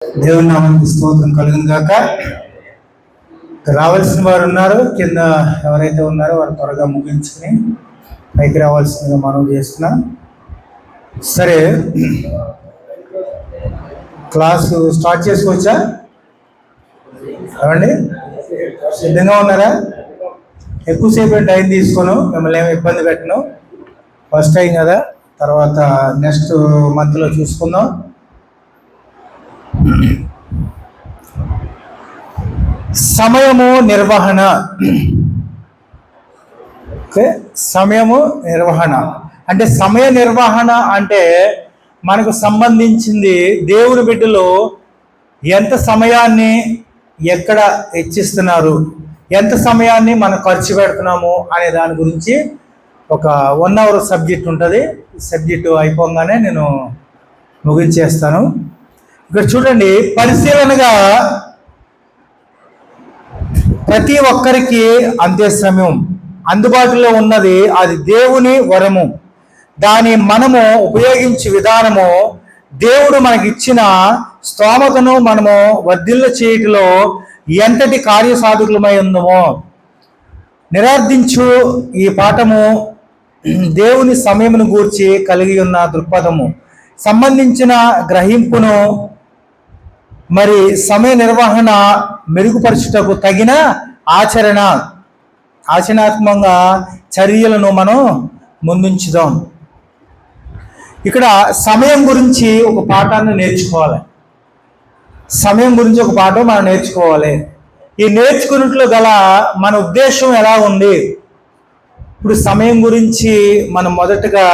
దేవుని నామానికి స్తోత్రం కలుగును గాక. రావాల్సిన వారు ఉన్నారు, కింద ఎవరైతే ఉన్నారో వారు త్వరగా ముగించుకుని పైకి రావాల్సిందిగా మనం చేస్తున్నాం. సరే, క్లాసు స్టార్ట్ చేసుకోవచ్చా? ఏమండి, సిద్ధంగా ఉన్నారా? ఎక్కువసేపు టైం తీసుకోను, మిమ్మల్ని ఏమి ఇబ్బంది పెట్టను. ఫస్ట్ టైం కదా, తర్వాత నెక్స్ట్ మంత్లో చూసుకుందాం. సమయము నిర్వహణ. ఓకే, సమయము నిర్వహణ అంటే సమయ నిర్వహణ అంటే మనకు సంబంధించింది దేవుని బిడ్డలు ఎంత సమయాన్ని ఎక్కడ వెచ్చిస్తున్నారు, ఎంత సమయాన్ని మనం ఖర్చు పెడుతున్నాము అనే దాని గురించి ఒక 1 hour సబ్జెక్ట్ ఉంటుంది. సబ్జెక్టు అయిపోగానే నేను ముగించేస్తాను. ఇక్కడ చూడండి, పరిశీలనగా ప్రతి ఒక్కరికి అంతే సమయం అందుబాటులో ఉన్నది. అది దేవుని వరము. దాన్ని మనము ఉపయోగించే విధానము దేవుడు మనకిచ్చిన స్తోమతను మనము వర్ధిల్ల చేయటంలో ఎంతటి కార్యసాధకులమై ఉందమో నిరార్థించు ఈ పాఠము దేవుని సమయమును గూర్చి కలిగి ఉన్న దృక్పథము సంబంధించిన గ్రహింపును మరి సమయ నిర్వహణ మెరుగుపరచుటకు తగిన ఆచరణాత్మకంగా చర్యలను మనం ముందుంచుదాం. ఇక్కడ సమయం గురించి ఒక పాఠాన్ని నేర్చుకోవాలి. సమయం గురించి ఒక పాఠం మనం నేర్చుకోవాలి. ఈ నేర్చుకున్నట్లు గల మన ఉద్దేశం ఎలా ఉంది? ఇప్పుడు సమయం గురించి మనం మొదటగా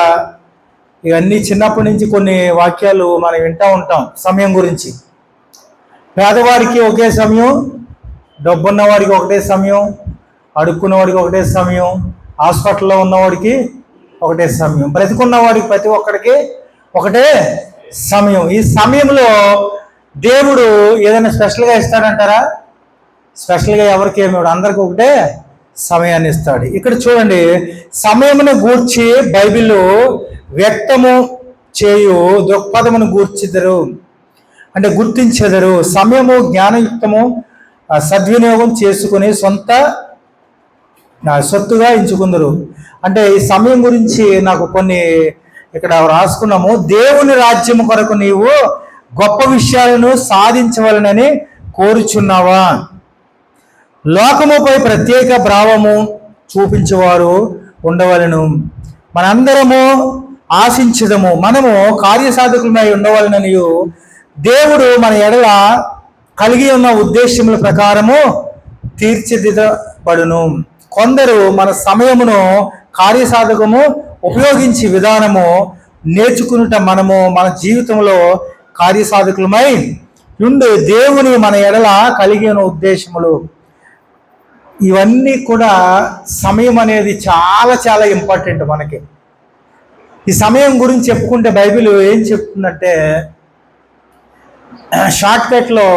ఇవన్నీ చిన్నప్పటి నుంచి కొన్ని వాక్యాలు మనం వింటూ ఉంటాం. సమయం గురించి పేదవాడికి ఒకే సమయం, డబ్బున్నవాడికి ఒకటే సమయం, అడుక్కున్నవాడికి ఒకటే సమయం, హాస్పిటల్లో ఉన్నవాడికి ఒకటే సమయం, బ్రతికున్నవాడికి ప్రతి ఒక్కడికి ఒకటే సమయం. ఈ సమయంలో దేవుడు ఏదైనా స్పెషల్గా ఇస్తాడంటారా? స్పెషల్గా ఎవరికి ఏమి, అందరికి ఒకటే సమయాన్ని ఇస్తాడు. ఇక్కడ చూడండి, సమయమును గూర్చి బైబిల్లో వ్యక్తము చేయు దృక్పథమును గూర్చిద్దరు అంటే గుర్తించెదరు. సమయము జ్ఞానయుక్తము సద్వినియోగం చేసుకుని సొత్తుగా ఎంచుకుందరు. అంటే ఈ సమయం గురించి నాకు కొన్ని ఇక్కడ రాసుకున్నాము. దేవుని రాజ్యము కొరకు నీవు గొప్ప విషయాలను సాధించవలనని కోరుచున్నావా? లోకముపై ప్రత్యేక భావము చూపించేవారు ఉండవలను. మనందరము ఆశించదము, మనము కార్యసాధకులమై ఉండవలనని దేవుడు మన ఎడల కలిగి ఉన్న ఉద్దేశముల ప్రకారము తీర్చిదిద్దబడును. కొందరు మన సమయమును కార్యసాధకము ఉపయోగించే విధానము నేర్చుకునుట మనము మన జీవితంలో కార్యసాధకులమై ఉండి దేవుని మన ఎడల కలిగి ఉన్న ఉద్దేశములు ఇవన్నీ కూడా సమయం అనేది చాలా చాలా ఇంపార్టెంట్ మనకి. ఈ సమయం గురించి చెప్పుకుంటే బైబిల్ ఏం చెప్తుందంటే, షార్ట్కట్లో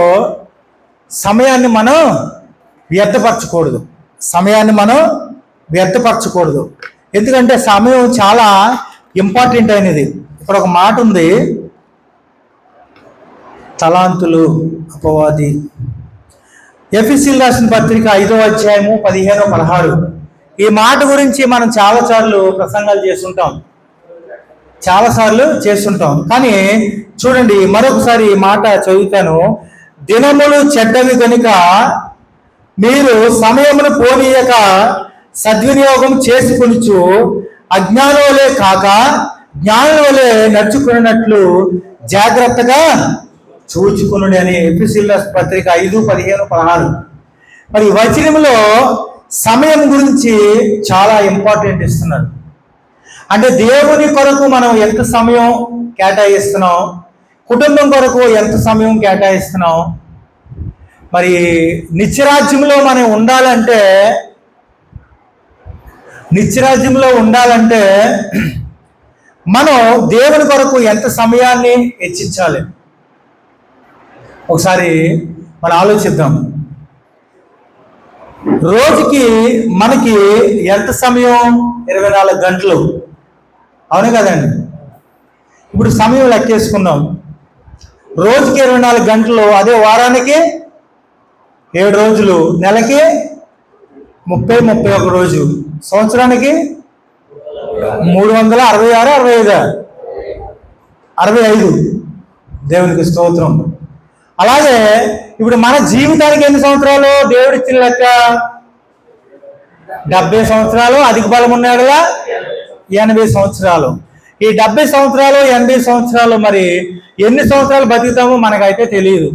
సమయాన్ని మనం వ్యర్థపరచకూడదు. ఎందుకంటే సమయం చాలా ఇంపార్టెంట్ అయినది. ఇక్కడ ఒక మాట ఉంది, తలాంతులు అపవాది. ఎఫెసీయులకు రాసిన పత్రిక 5వ అధ్యాయము 15-16. ఈ మాట గురించి మనం చాలాసార్లు ప్రసంగాలు చేస్తుంటాం. కానీ చూడండి, మరొకసారి ఈ మాట చదువుతాను. దినములు చెడ్డవి కనుక మీరు సమయమును పోనీయక సద్వినియోగం చేసుకొనుచు అజ్ఞానం వలె కాక జ్ఞానం వలె నడుచుకున్నట్లు జాగ్రత్తగా చూచుకునుడి అని ఎఫెసీయులకు పత్రిక 5:15-16. మరి వచనంలో సమయం గురించి చాలా ఇంపార్టెంట్ ఇస్తున్నారు. అంటే దేవుని కొరకు మనం ఎంత సమయం కేటాయిస్తున్నాం, కుటుంబం కొరకు ఎంత సమయం కేటాయిస్తున్నాం. మరి నిత్యరాజ్యంలో మనం ఉండాలంటే మనం దేవుని కొరకు ఎంత సమయాన్ని వెచ్చించాలి? ఒకసారి మనం ఆలోచిద్దాం. రోజుకి మనకి ఎంత సమయం? 24 గంటలు, అవును కదండి? ఇప్పుడు సమయం లెక్కేసుకున్నాం. రోజుకి 24 గంటలు, అదే వారానికి 7 రోజులు, నెలకి 31 రోజు, సంవత్సరానికి 366, 65. దేవునికి స్తోత్రం. అలాగే ఇప్పుడు మన జీవితానికి ఎన్ని సంవత్సరాలు దేవుడిచ్చిన లెక్క? 70 సంవత్సరాలు, అధిక బలం ఉన్నాడుగా 80 సంవత్సరాలు. ఈ 70 సంవత్సరాలు 80 సంవత్సరాలు మరి ఎన్ని సంవత్సరాలు బతుకుతామో మనకైతే తెలియదు.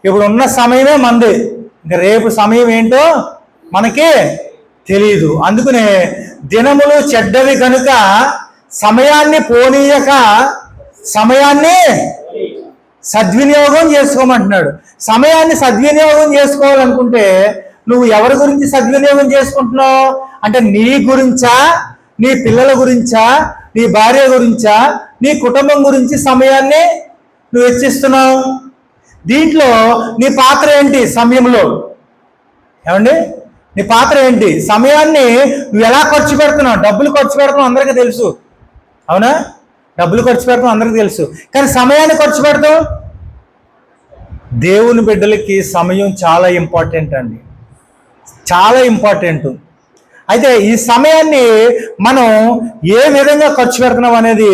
ఇప్పుడు ఉన్న సమయమే మంది, ఇంకా రేపు సమయం ఏంటో మనకి తెలియదు. అందుకనే దినములు చెడ్డవి కనుక సమయాన్ని పోనీయక సమయాన్ని సద్వినియోగం చేసుకోమంటున్నాడు. సమయాన్ని సద్వినియోగం చేసుకోవాలనుకుంటే నువ్వు ఎవరి గురించి సద్వినియోగం చేసుకుంటున్నావు అంటే, నీ గురించా, నీ పిల్లల గురించా, నీ భార్య గురించా, నీ కుటుంబం గురించి సమయాన్ని నువ్వు వెచ్చిస్తున్నావు? దీంట్లో నీ పాత్ర ఏంటి సమయంలో? ఏమండి, నీ పాత్ర ఏంటి? సమయాన్ని నువ్వు ఎలా ఖర్చు పెడుతున్నావు? డబ్బులు ఖర్చు పెడుతున్నావు అందరికీ తెలుసు, అవునా? డబ్బులు ఖర్చు పెడతాం అందరికీ తెలుసు, కానీ సమయాన్ని ఖర్చు పెడతాం. దేవుని బిడ్డలకి సమయం చాలా ఇంపార్టెంట్ అండి, చాలా ఇంపార్టెంట్. అయితే ఈ సమయాన్ని మనం ఏ విధంగా ఖర్చు పెడుతున్నాం అనేది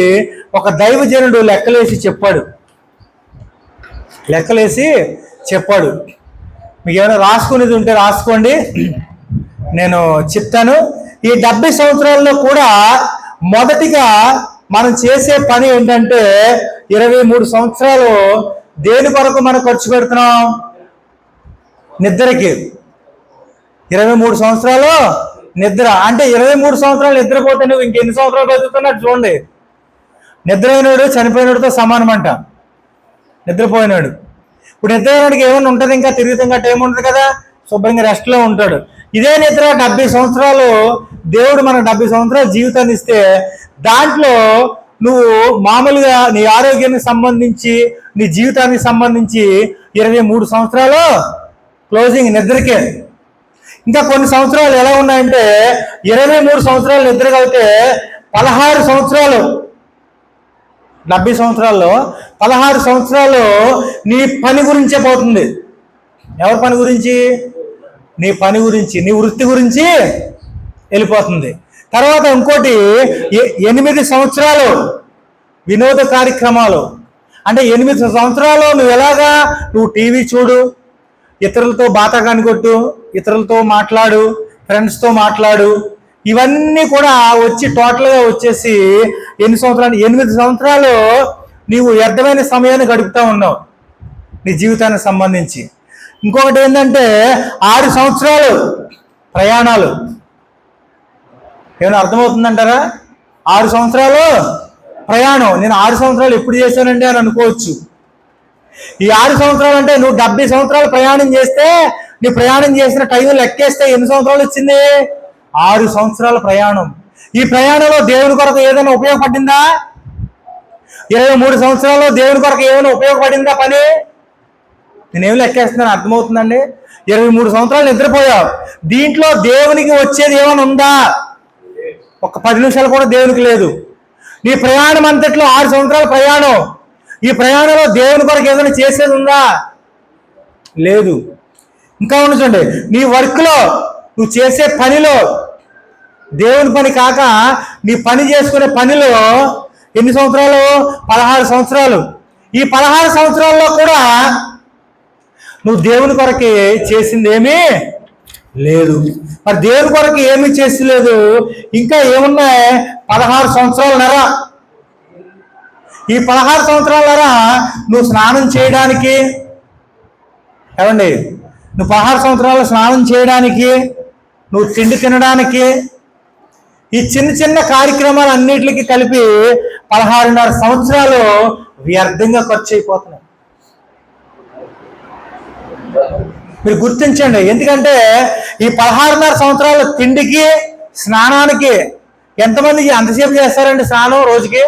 ఒక దైవజనుడు లెక్కలేసి చెప్పాడు. మీకు ఏమైనా రాసుకునేది ఉంటే రాసుకోండి, నేను చెప్తాను. ఈ 70 సంవత్సరాల్లో కూడా మొదటిగా మనం చేసే పని ఏంటంటే, 23 సంవత్సరాలు దేని కొరకు మనం ఖర్చు పెడుతున్నాం? నిద్రకి. 23 సంవత్సరాలు నిద్ర అంటే 23 సంవత్సరాలు నిద్రపోతే నువ్వు ఇంకెన్ని సంవత్సరాలు బతుకుతున్నట్టు చూడండి. నిద్రైనడు చనిపోయినడితో సమానమంట, నిద్రపోయినాడు. ఇప్పుడు నిద్రపోయినాడికి ఏమైనా ఉంటుంది? ఇంకా తిరుగుతాం గట్ట ఏముంటుంది కదా, శుభ్రంగా రెస్ట్లో ఉంటాడు. ఇదే నిద్ర 70 సంవత్సరాలు, దేవుడు మనకు 70 సంవత్సరాలు జీవితాన్ని ఇస్తే దాంట్లో నువ్వు మామూలుగా నీ ఆరోగ్యానికి సంబంధించి, నీ జీవితానికి సంబంధించి 23 సంవత్సరాలు క్లోజింగ్ నిద్రకే. ఇంకా కొన్ని సంవత్సరాలు ఎలా ఉన్నాయంటే, 23 సంవత్సరాలు నిద్ర కలిగితే 16 సంవత్సరాలు, 70 సంవత్సరాల్లో 16 సంవత్సరాలు నీ పని గురించే పోతుంది. ఎవరి పని గురించి? నీ పని గురించి, నీ వృత్తి గురించి వెళ్ళిపోతుంది. తర్వాత ఇంకోటి 8 సంవత్సరాలు వినోద కార్యక్రమాలు. అంటే 8 సంవత్సరాలు నువ్వు టీవీ చూడు, ఇతరులతో బాతాకాని కొట్టు, ఇతరులతో మాట్లాడు, ఫ్రెండ్స్తో మాట్లాడు, ఇవన్నీ కూడా వచ్చి టోటల్గా వచ్చేసి ఎన్ని సంవత్సరాలు? 8 సంవత్సరాలు నీవు వ్యర్థమైన సమయాన్ని గడుపుతూ ఉన్నావు నీ జీవితానికి సంబంధించి. ఇంకొకటి ఏంటంటే 6 సంవత్సరాలు ప్రయాణాలు. ఏమైనా అర్థమవుతుందంటారా? 6 సంవత్సరాలు ప్రయాణం. నేను 6 సంవత్సరాలు ఎప్పుడు చేశానంటే అని అనుకోవచ్చు. ఈ 6 సంవత్సరాలు అంటే నువ్వు 70 సంవత్సరాలు ప్రయాణం చేస్తే నీ ప్రయాణం చేసిన టైం లెక్కేస్తే ఎన్ని సంవత్సరాలు వచ్చింది? 6 సంవత్సరాల ప్రయాణం. ఈ ప్రయాణంలో దేవుని కొరకు ఏదైనా ఉపయోగపడిందా? 23 సంవత్సరాల్లో దేవుని కొరకు ఏమైనా ఉపయోగపడిందా పని? నేనేమి లెక్కేస్తున్నాను, అర్థమవుతుందండి? 23 సంవత్సరాలు నిద్రపోయావు, దీంట్లో దేవునికి వచ్చేది ఏమైనా ఉందా? ఒక 10 నిమిషాలు కూడా దేవునికి లేదు. నీ ప్రయాణం అంతట్లో 6 సంవత్సరాల ప్రయాణం, ఈ ప్రయాణంలో దేవుని కొరకు ఏదైనా చేసేది ఉందా? లేదు. ఇంకా ఉంచండి, నీ వర్క్లో, నువ్వు చేసే పనిలో, దేవుని పని కాక నీ పని చేసుకునే పనిలో ఎన్ని సంవత్సరాలు? 16 సంవత్సరాలు. ఈ 16 సంవత్సరాల్లో కూడా నువ్వు దేవుని కొరకు చేసింది ఏమీ లేదు. మరి దేవుని కొరకు ఏమీ చేసి లేదు, ఇంకా ఏమున్నాయి? 16 సంవత్సరాలన్నర. ఈ 16 సంవత్సరాలన్నర నువ్వు స్నానం చేయడానికి, ఏమండి, నువ్వు 16 సంవత్సరాలు స్నానం చేయడానికి, నువ్వు తిండి తినడానికి, ఈ చిన్న చిన్న కార్యక్రమాలు అన్నిటికీ కలిపి 16.5 సంవత్సరాలు వ్యర్థంగా ఖర్చు అయిపోతున్నాయి. మీరు గుర్తించండి. ఎందుకంటే ఈ 16.5 సంవత్సరాల తిండికి, స్నానానికి ఎంతమందికి ఎంతసేపు చేస్తారండి స్నానం రోజుకి?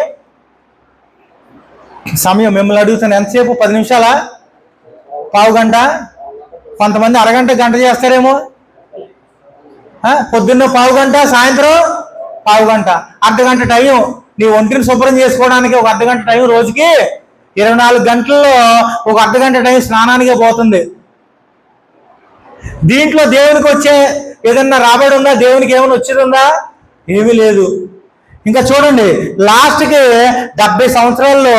సమయం మిమ్మల్ని అడుగుతాను, ఎంతసేపు? 10 నిమిషాలా? పావు గంట? కొంతమంది అరగంట, గంట చేస్తారేమో. పొద్దున్న పావు గంట, సాయంత్రం పావు గంట, అర్ధగంట టైం నీ ఒంటిని శుభ్రం చేసుకోవడానికి ఒక అర్ధగంట టైం రోజుకి 24 గంటల్లో ఒక అర్ధగంట టైం స్నానానికే పోతుంది. దీంట్లో దేవునికి వచ్చే ఏదన్నా రాబడి ఉందా? దేవునికి ఏమైనా వచ్చేది ఉందా? ఏమీ లేదు. ఇంకా చూడండి, లాస్ట్కి 70 సంవత్సరాల్లో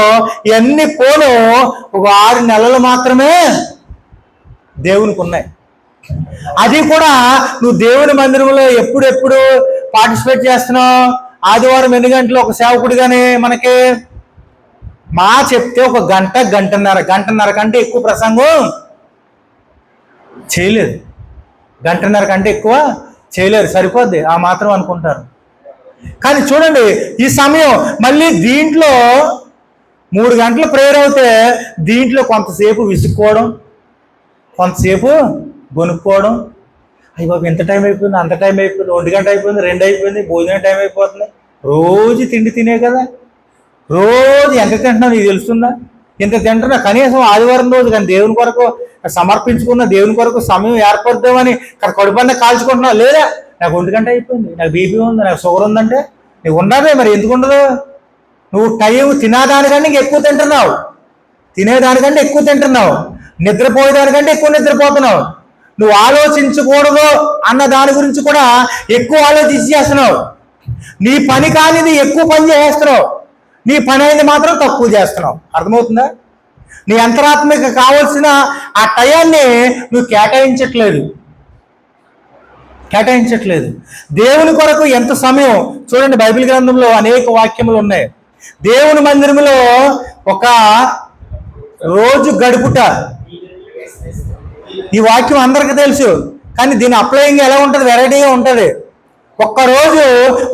ఇవన్నీ పోను ఒక 6 నెలలు మాత్రమే దేవునికి ఉన్నాయి. అది కూడా నువ్వు దేవుని మందిరంలో ఎప్పుడెప్పుడు పార్టిసిపేట్ చేస్తున్నావు? ఆదివారం ఎన్ని గంటలు ఒక సేవకుడిగానే మనకి చెప్తే ఒక గంటన్నర కంటే ఎక్కువ ప్రసంగం చేయలేదు. గంటన్నర కంటే ఎక్కువ చేయలేరు, సరిపోద్ది ఆ మాత్రం అనుకుంటారు. కానీ చూడండి, ఈ సమయం మళ్ళీ దీంట్లో 3 గంటలు ప్రేయర్ అవుతే దీంట్లో కొంతసేపు విసుక్కోవడం, కొంతసేపు గొనుక్కోవడం. అయ్యి బాబు ఎంత టైం అయిపోయింది, అంత టైం అయిపోయింది, 1 గంట అయిపోయింది, 2 అయిపోయింది, భోజనం టైం అయిపోతుంది. రోజు తిండి తినే కదా, రోజు ఎంత తింటున్నావు నీకు తెలుస్తుందా? ఇంత తింటున్నా, కనీసం ఆదివారం రోజు కానీ దేవుని కొరకు సమర్పించుకున్న దేవుని కొరకు సమయం ఏర్పడదామని కడుపన్నా కాల్చుకుంటున్నావు లేదా? నాకు 1 గంట అయిపోయింది, నాకు బీపీ ఉంది, నాకు షుగర్ ఉందంటే నీకు ఉండదే. మరి ఎందుకు ఉండదు? నువ్వు టైం తినేదానికంటే ఇంక ఎక్కువ తింటున్నావు, తినేదానికంటే ఎక్కువ తింటున్నావు, నిద్రపోయేదానికంటే ఎక్కువ నిద్రపోతున్నావు. నువ్వు ఆలోచించకూడదు అన్న దాని గురించి కూడా ఎక్కువ ఆలోచించి చేస్తున్నావు. నీ పని కానిది ఎక్కువ పని చేస్తున్నావు, నీ పని అయింది మాత్రం తక్కువ చేస్తున్నావు. అర్థమవుతుందా? నీ అంతరాత్మకి కావాల్సిన ఆ టయాన్ని నువ్వు కేటాయించట్లేదు. దేవుని కొరకు ఎంత సమయం చూడండి. బైబిల్ గ్రంథంలో అనేక వాక్యములు ఉన్నాయి. దేవుని మందిరంలో ఒక రోజు గడుపుట, ఈ వాక్యం అందరికీ తెలుసు. కానీ దీని అప్లయింగ్ ఎలా ఉంటుంది? వెరైటీగా ఉంటుంది. ఒక్కరోజు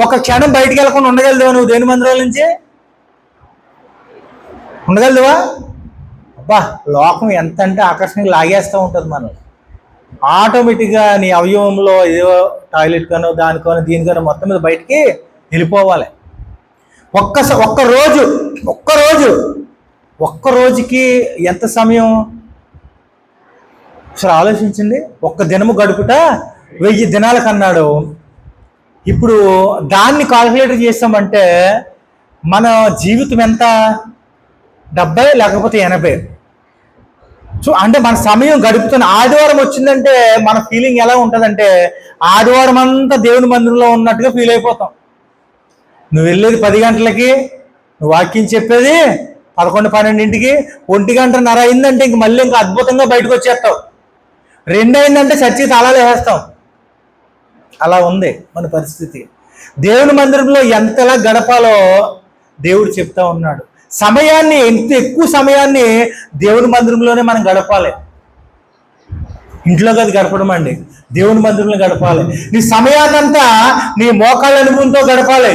ఒక క్షణం బయటికి వెళ్ళకుండా ఉండగలదువా నువ్వు దేవుని మందిరాల నుంచి? ఉండగలదువా? అబ్బా, లోకం ఎంత అంటే ఆకర్షణగా లాగేస్తూ ఉంటుంది మనం. ఆటోమేటిక్గా నీ అవయవంలో ఏదో టాయిలెట్ కనో దానికనో దీనికనో మొత్తం మీద బయటికి వెళ్ళిపోవాలి. ఒక్క రోజుకి ఎంత సమయం? సరే ఆలోచించండి. 1 దినము గడుపుట 1000 దినాలకు అన్నాడు. ఇప్పుడు దాన్ని కాల్కులేటర్ చేస్తామంటే మన జీవితం ఎంత? 70 లేకపోతే 80. అంటే మన సమయం గడుపుతున్న ఆదివారం వచ్చిందంటే మన ఫీలింగ్ ఎలా ఉంటుందంటే ఆదివారం అంతా దేవుని మందిరంలో ఉన్నట్టుగా ఫీల్ అయిపోతాం. నువ్వు వెళ్ళేది 10 గంటలకి, నువ్వు వాక్యం చెప్పేది 11-12ంటికి, 1 గంటన్నర అయిందంటే ఇంక మళ్ళీ ఇంకా అద్భుతంగా బయటకు వచ్చేస్తావు. 2 అయిందంటే చర్చి తాళాలు వేస్తాం. అలా ఉంది మన పరిస్థితి. దేవుని మందిరంలో ఎంతలా గడపాలో దేవుడు చెప్తా ఉన్నాడు. సమయాన్ని, ఎంత ఎక్కువ సమయాన్ని దేవుని మందిరంలోనే మనం గడపాలి. ఇంట్లో కాదు గడపడం అండి, దేవుని మందిరంలో గడపాలి. నీ సమయాన్నంతా నీ మోకాళ్ళ అనుభవంతో గడపాలి.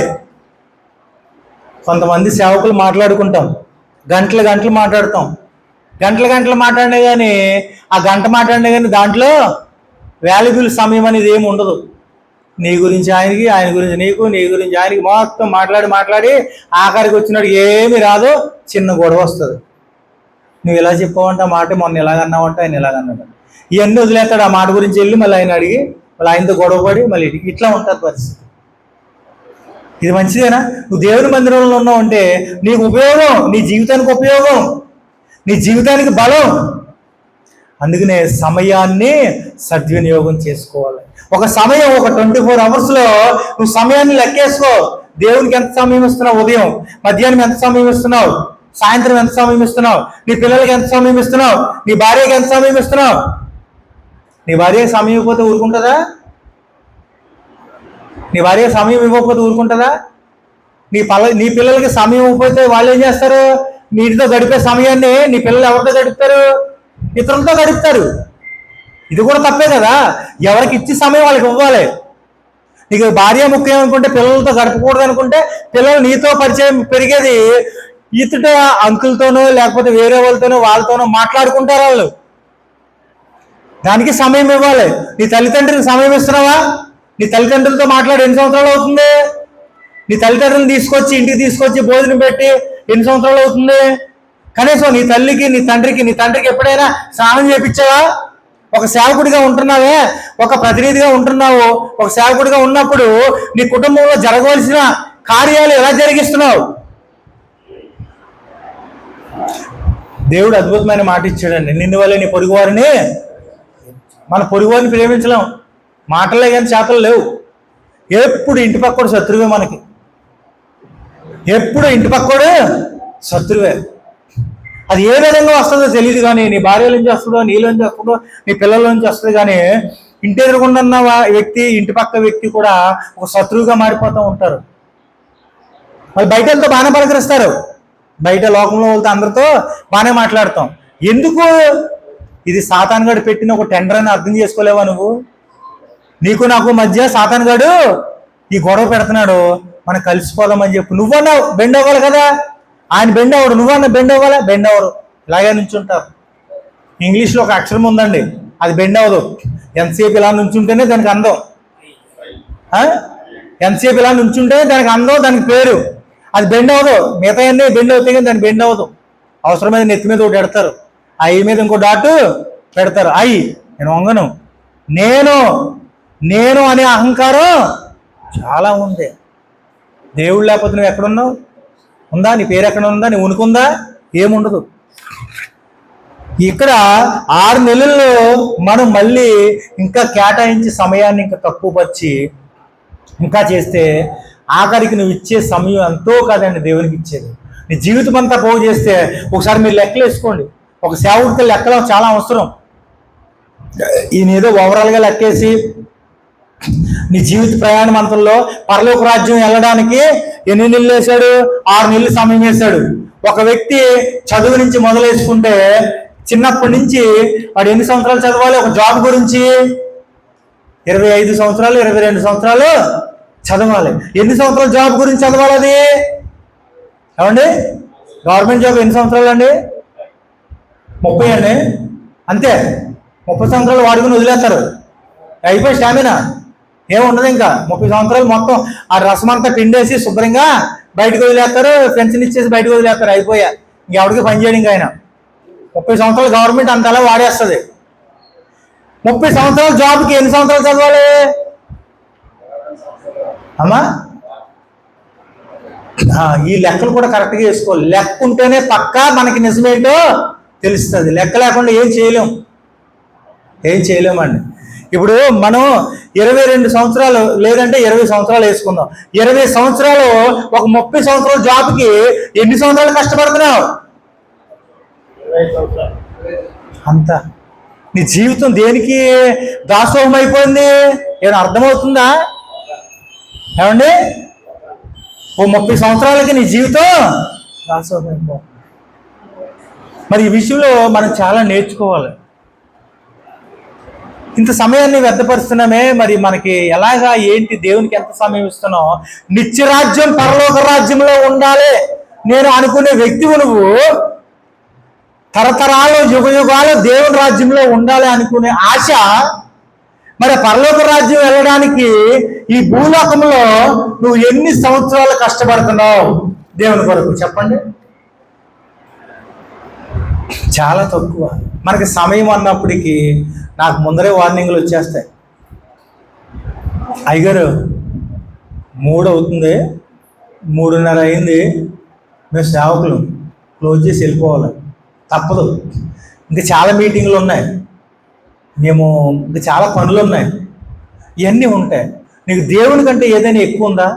కొంతమంది సేవకులు మాట్లాడుకుంటాం, గంటలు మాట్లాడతాం. గంటలు మాట్లాడినా కానీ ఆ గంట మాట్లాడినా కానీ దాంట్లో వాల్యుబుల్ సమయం అనేది ఏమి ఉండదు. నీ గురించి ఆయనకి, ఆయన గురించి నీకు, నీ గురించి ఆయనకి మొత్తం మాట్లాడి ఆఖరికి వచ్చినాడు ఏమి రాదు, చిన్న గొడవ వస్తుంది. నువ్వు ఇలా చెప్పావంటే ఆ మాట, మొన్న ఇలాగన్నావంటే ఆయన ఇలాగన్నాడు. ఇవన్నీ వదిలేస్తాడు. ఆ మాట గురించి వెళ్ళి మళ్ళీ ఆయన అడిగి మళ్ళీ ఆయనతో గొడవపడి మళ్ళీ ఇట్లా ఉంటుంది పరిస్థితి. ఇది మంచిదేనా? నువ్వు దేవుని మందిరంలో ఉన్నావు అంటే నీకు ఉపయోగం, నీ జీవితానికి ఉపయోగం, నీ జీవితానికి బలం. అందుకనే సమయాన్ని సద్వినియోగం చేసుకోవాలి. ఒక సమయం, ఒక 24 అవర్స్లో నువ్వు సమయాన్ని లెక్కేసుకో. దేవునికి ఎంత సమయం ఇస్తున్నావు? ఉదయం, మధ్యాహ్నం ఎంత సమయం ఇస్తున్నావు? సాయంత్రం ఎంత సమయం ఇస్తున్నావు? నీ పిల్లలకి ఎంత సమయం ఇస్తున్నావు? నీ భార్యకి ఎంత సమయం ఇస్తున్నావు? నీ భార్య సమయం ఇవ్వకపోతే ఊరుకుంటుందా? నీ భార్య సమయం ఇవ్వకపోతే ఊరుకుంటుందా? నీ పిల్లలకి సమయం ఇవ్వకపోతే వాళ్ళు ఏం చేస్తారు? నీటితో గడిపే సమయాన్ని నీ పిల్లలు ఎవరితో గడుపుతారు? ఇతరులతో గడుపుతారు. ఇది కూడా తప్పే కదా. ఎవరికి ఇచ్చి సమయం వాళ్ళకి ఇవ్వాలి. నీకు భార్య ముఖ్యం అనుకుంటే పిల్లలతో గడపకూడదు అనుకుంటే పిల్లలు నీతో పరిచయం పెరిగేది ఇతట అంకులతోనో లేకపోతే వేరే వాళ్ళతోనో మాట్లాడుకుంటారు వాళ్ళు. దానికి సమయం ఇవ్వాలి. నీ తల్లిదండ్రులకు సమయం ఇస్తున్నావా? నీ తల్లిదండ్రులతో మాట్లాడి ఎన్ని సంవత్సరాలు అవుతుంది? నీ తల్లిదండ్రులను ఇంటికి తీసుకొచ్చి భోజనం పెట్టి ఎన్ని సంవత్సరాలు అవుతుంది? కనీసం నీ తల్లికి, నీ తండ్రికి ఎప్పుడైనా స్నానం చేయించావా? ఒక సేవకుడిగా ఉంటున్నావే, ఒక ప్రతినిధిగా ఉంటున్నావు. ఒక సేవకుడిగా ఉన్నప్పుడు నీ కుటుంబంలో జరగవలసిన కార్యాలు ఎలా జరిగిస్తున్నావు? దేవుడు అద్భుతమైన మాట ఇచ్చాడండి, నిన్ను వల్లే నీ పొరుగువారిని. మన పొరుగువారిని ప్రేమించలేం, మాటలే కానీ చేతలు లేవు. ఎప్పుడు ఇంటి పక్కడు శత్రువే మనకి, ఎప్పుడు ఇంటి పక్కడు శత్రువే. అది ఏ విధంగా వస్తుందో తెలియదు, కానీ నీ భార్య నుంచి వస్తుందో, నీలోంచి వస్తుందో, నీ పిల్లల నుంచి వస్తుంది, కానీ ఇంటి ఎదురుకుండా ఉన్న వ్యక్తి, ఇంటి పక్క వ్యక్తి కూడా ఒక శత్రువుగా మారిపోతూ ఉంటారు. వాళ్ళు బయట వెళ్తే బాగానే పలకరిస్తారు, బయట లోకంలో వెళ్తే అందరితో బాగానే మాట్లాడతాం. ఎందుకు? ఇది సాతానుగాడు పెట్టిన ఒక టెండర్ అని అర్థం చేసుకోలేవా నువ్వు? నీకు నాకు మధ్య సాతానుగాడు ఈ గొడవ పెడుతున్నాడు, మనం కలిసిపోదామని చెప్పు. నువ్వన్నా బెండ్ అవ్వాలి కదా, ఆయన బెండ్ అవ్వడు, నువ్వన్నా బెండ్ అవ్వాలా? బెండ్ అవ్వరు, ఇలాగే నుంచుంటారు. ఇంగ్లీష్లో ఒక అక్షరం ఉందండి, అది బెండ్ అవ్వదు. ఎంతసేపు ఇలా నుంచుంటేనే దానికి అందం, ఎంతసేపు ఇలా నుంచుంటేనే దానికి అందం, దానికి పేరు. అది బెండ్ అవ్వదు. మిగతా అన్నీ బెండ్ అవుతాయి కానీ దాన్ని బెండ్ అవ్వదు. అవసరమైన నెత్తి మీద ఒకటి పెడతారు, ఐ మీద ఇంకో డాటు పెడతారు. నేను వంగను, నేను అనే అహంకారం చాలా ఉంది. దేవుడు లేకపోతే నువ్వు ఎక్కడున్నావు? ఉందా? నీ పేరు ఎక్కడ ఉందా? నీ ఉనికుందా? ఏముండదు. ఇక్కడ 6 నెలల్లో మనం మళ్ళీ ఇంకా కేటాయించి సమయాన్ని ఇంకా తక్కువ పరిచి ఇంకా చేస్తే ఆఖరికి నువ్వు ఇచ్చే సమయం ఎంతో కాదండి దేవునికి ఇచ్చేది. నీ జీవితం అంతా పోగు చేస్తే ఒకసారి మీరు లెక్కలు వేసుకోండి. ఒక సేవకుడికి లెక్కలు చాలా అవసరం. ఈయన ఏదో ఓవరాల్గా లెక్కేసి నీ జీవిత ప్రయాణం అంతలో పరలోక రాజ్యం వెళ్ళడానికి ఎన్ని నెలలు వేశాడు? 6 నెలలు సమయం వేశాడు. ఒక వ్యక్తి చదువు నుంచి మొదలేసుకుంటే చిన్నప్పటి నుంచి వాడు ఎన్ని సంవత్సరాలు చదవాలి? ఒక జాబ్ గురించి 25 సంవత్సరాలు 22 సంవత్సరాలు చదవాలి. ఎన్ని సంవత్సరాలు జాబ్ గురించి చదవాలి? అది ఏమండి, గవర్నమెంట్ జాబ్ ఎన్ని సంవత్సరాలు అండి? 30 అండి, అంతే. 30 సంవత్సరాలు వాడుకుని వదిలేస్తారు, అయిపోయి స్టామినా ఏముండదు. ఇంకా 30 సంవత్సరాలు మొత్తం ఆ రసం అంతా పిండేసి శుభ్రంగా బయటకు వదిలేస్తారు, ఫ్రెండ్స్ని ఇచ్చేసి బయటకు వదిలేస్తారు, అయిపోయా. ఇంకెవరికి పని చేయడం. ఇంకా ఆయన 30 సంవత్సరాలు గవర్నమెంట్ అంతలా వాడేస్తుంది. 30 సంవత్సరాల జాబ్కి ఎన్ని సంవత్సరాలు చదవాలి అమ్మా? ఈ లెక్కలు కూడా కరెక్ట్గా వేసుకోవాలి. లెక్క ఉంటేనే పక్కా మనకి నిజమేంటో తెలుస్తుంది. లెక్క లేకుండా ఏం చేయలేమండి. ఇప్పుడు మనం 22 సంవత్సరాలు లేదంటే 20 సంవత్సరాలు వేసుకుందాం. 20 సంవత్సరాలు ఒక 30 సంవత్సరాల జాబ్కి ఎన్ని సంవత్సరాలు కష్టపడుతున్నావు? అంత. నీ జీవితం దేనికి దాసోహం అయిపోయింది? ఏమైనా అర్థమవుతుందా ఏమండి? ఓ 30 సంవత్సరాలకి నీ జీవితం దాసోహం అయిపోతుంది. మరి ఈ విషయంలో మనం చాలా నేర్చుకోవాలి. ఇంత సమయాన్ని వ్యర్థపరుస్తున్నామే, మరి మనకి ఎలాగా ఏంటి? దేవునికి ఎంత సమయం ఇస్తున్నాం? నిత్యరాజ్యం పరలోక రాజ్యంలో ఉండాలి నేను అనుకునే వ్యక్తివు నువ్వు. తరతరాలు యుగాలు దేవుని రాజ్యంలో ఉండాలి అనుకునే ఆశ. మరి పరలోక రాజ్యం వెళ్ళడానికి ఈ భూలోకంలో నువ్వు ఎన్ని సంవత్సరాలు కష్టపడుతున్నావు దేవుని కొరకు చెప్పండి? చాలా తక్కువ. మనకి సమయం అన్నప్పటికీ నాకు ముందరే వార్నింగ్లు వచ్చేస్తాయి. అయ్యగారు 3 అవుతుంది, 3:30 అయింది, మేము సేవకులు క్లోజ్ చేసి వెళ్ళిపోవాలి, తప్పదు. ఇంకా చాలా మీటింగ్లు ఉన్నాయి, మేము ఇంకా చాలా పనులు ఉన్నాయి, ఇవన్నీ ఉంటాయి. నీకు దేవుని కంటే ఏదైనా ఎక్కువ ఉందా?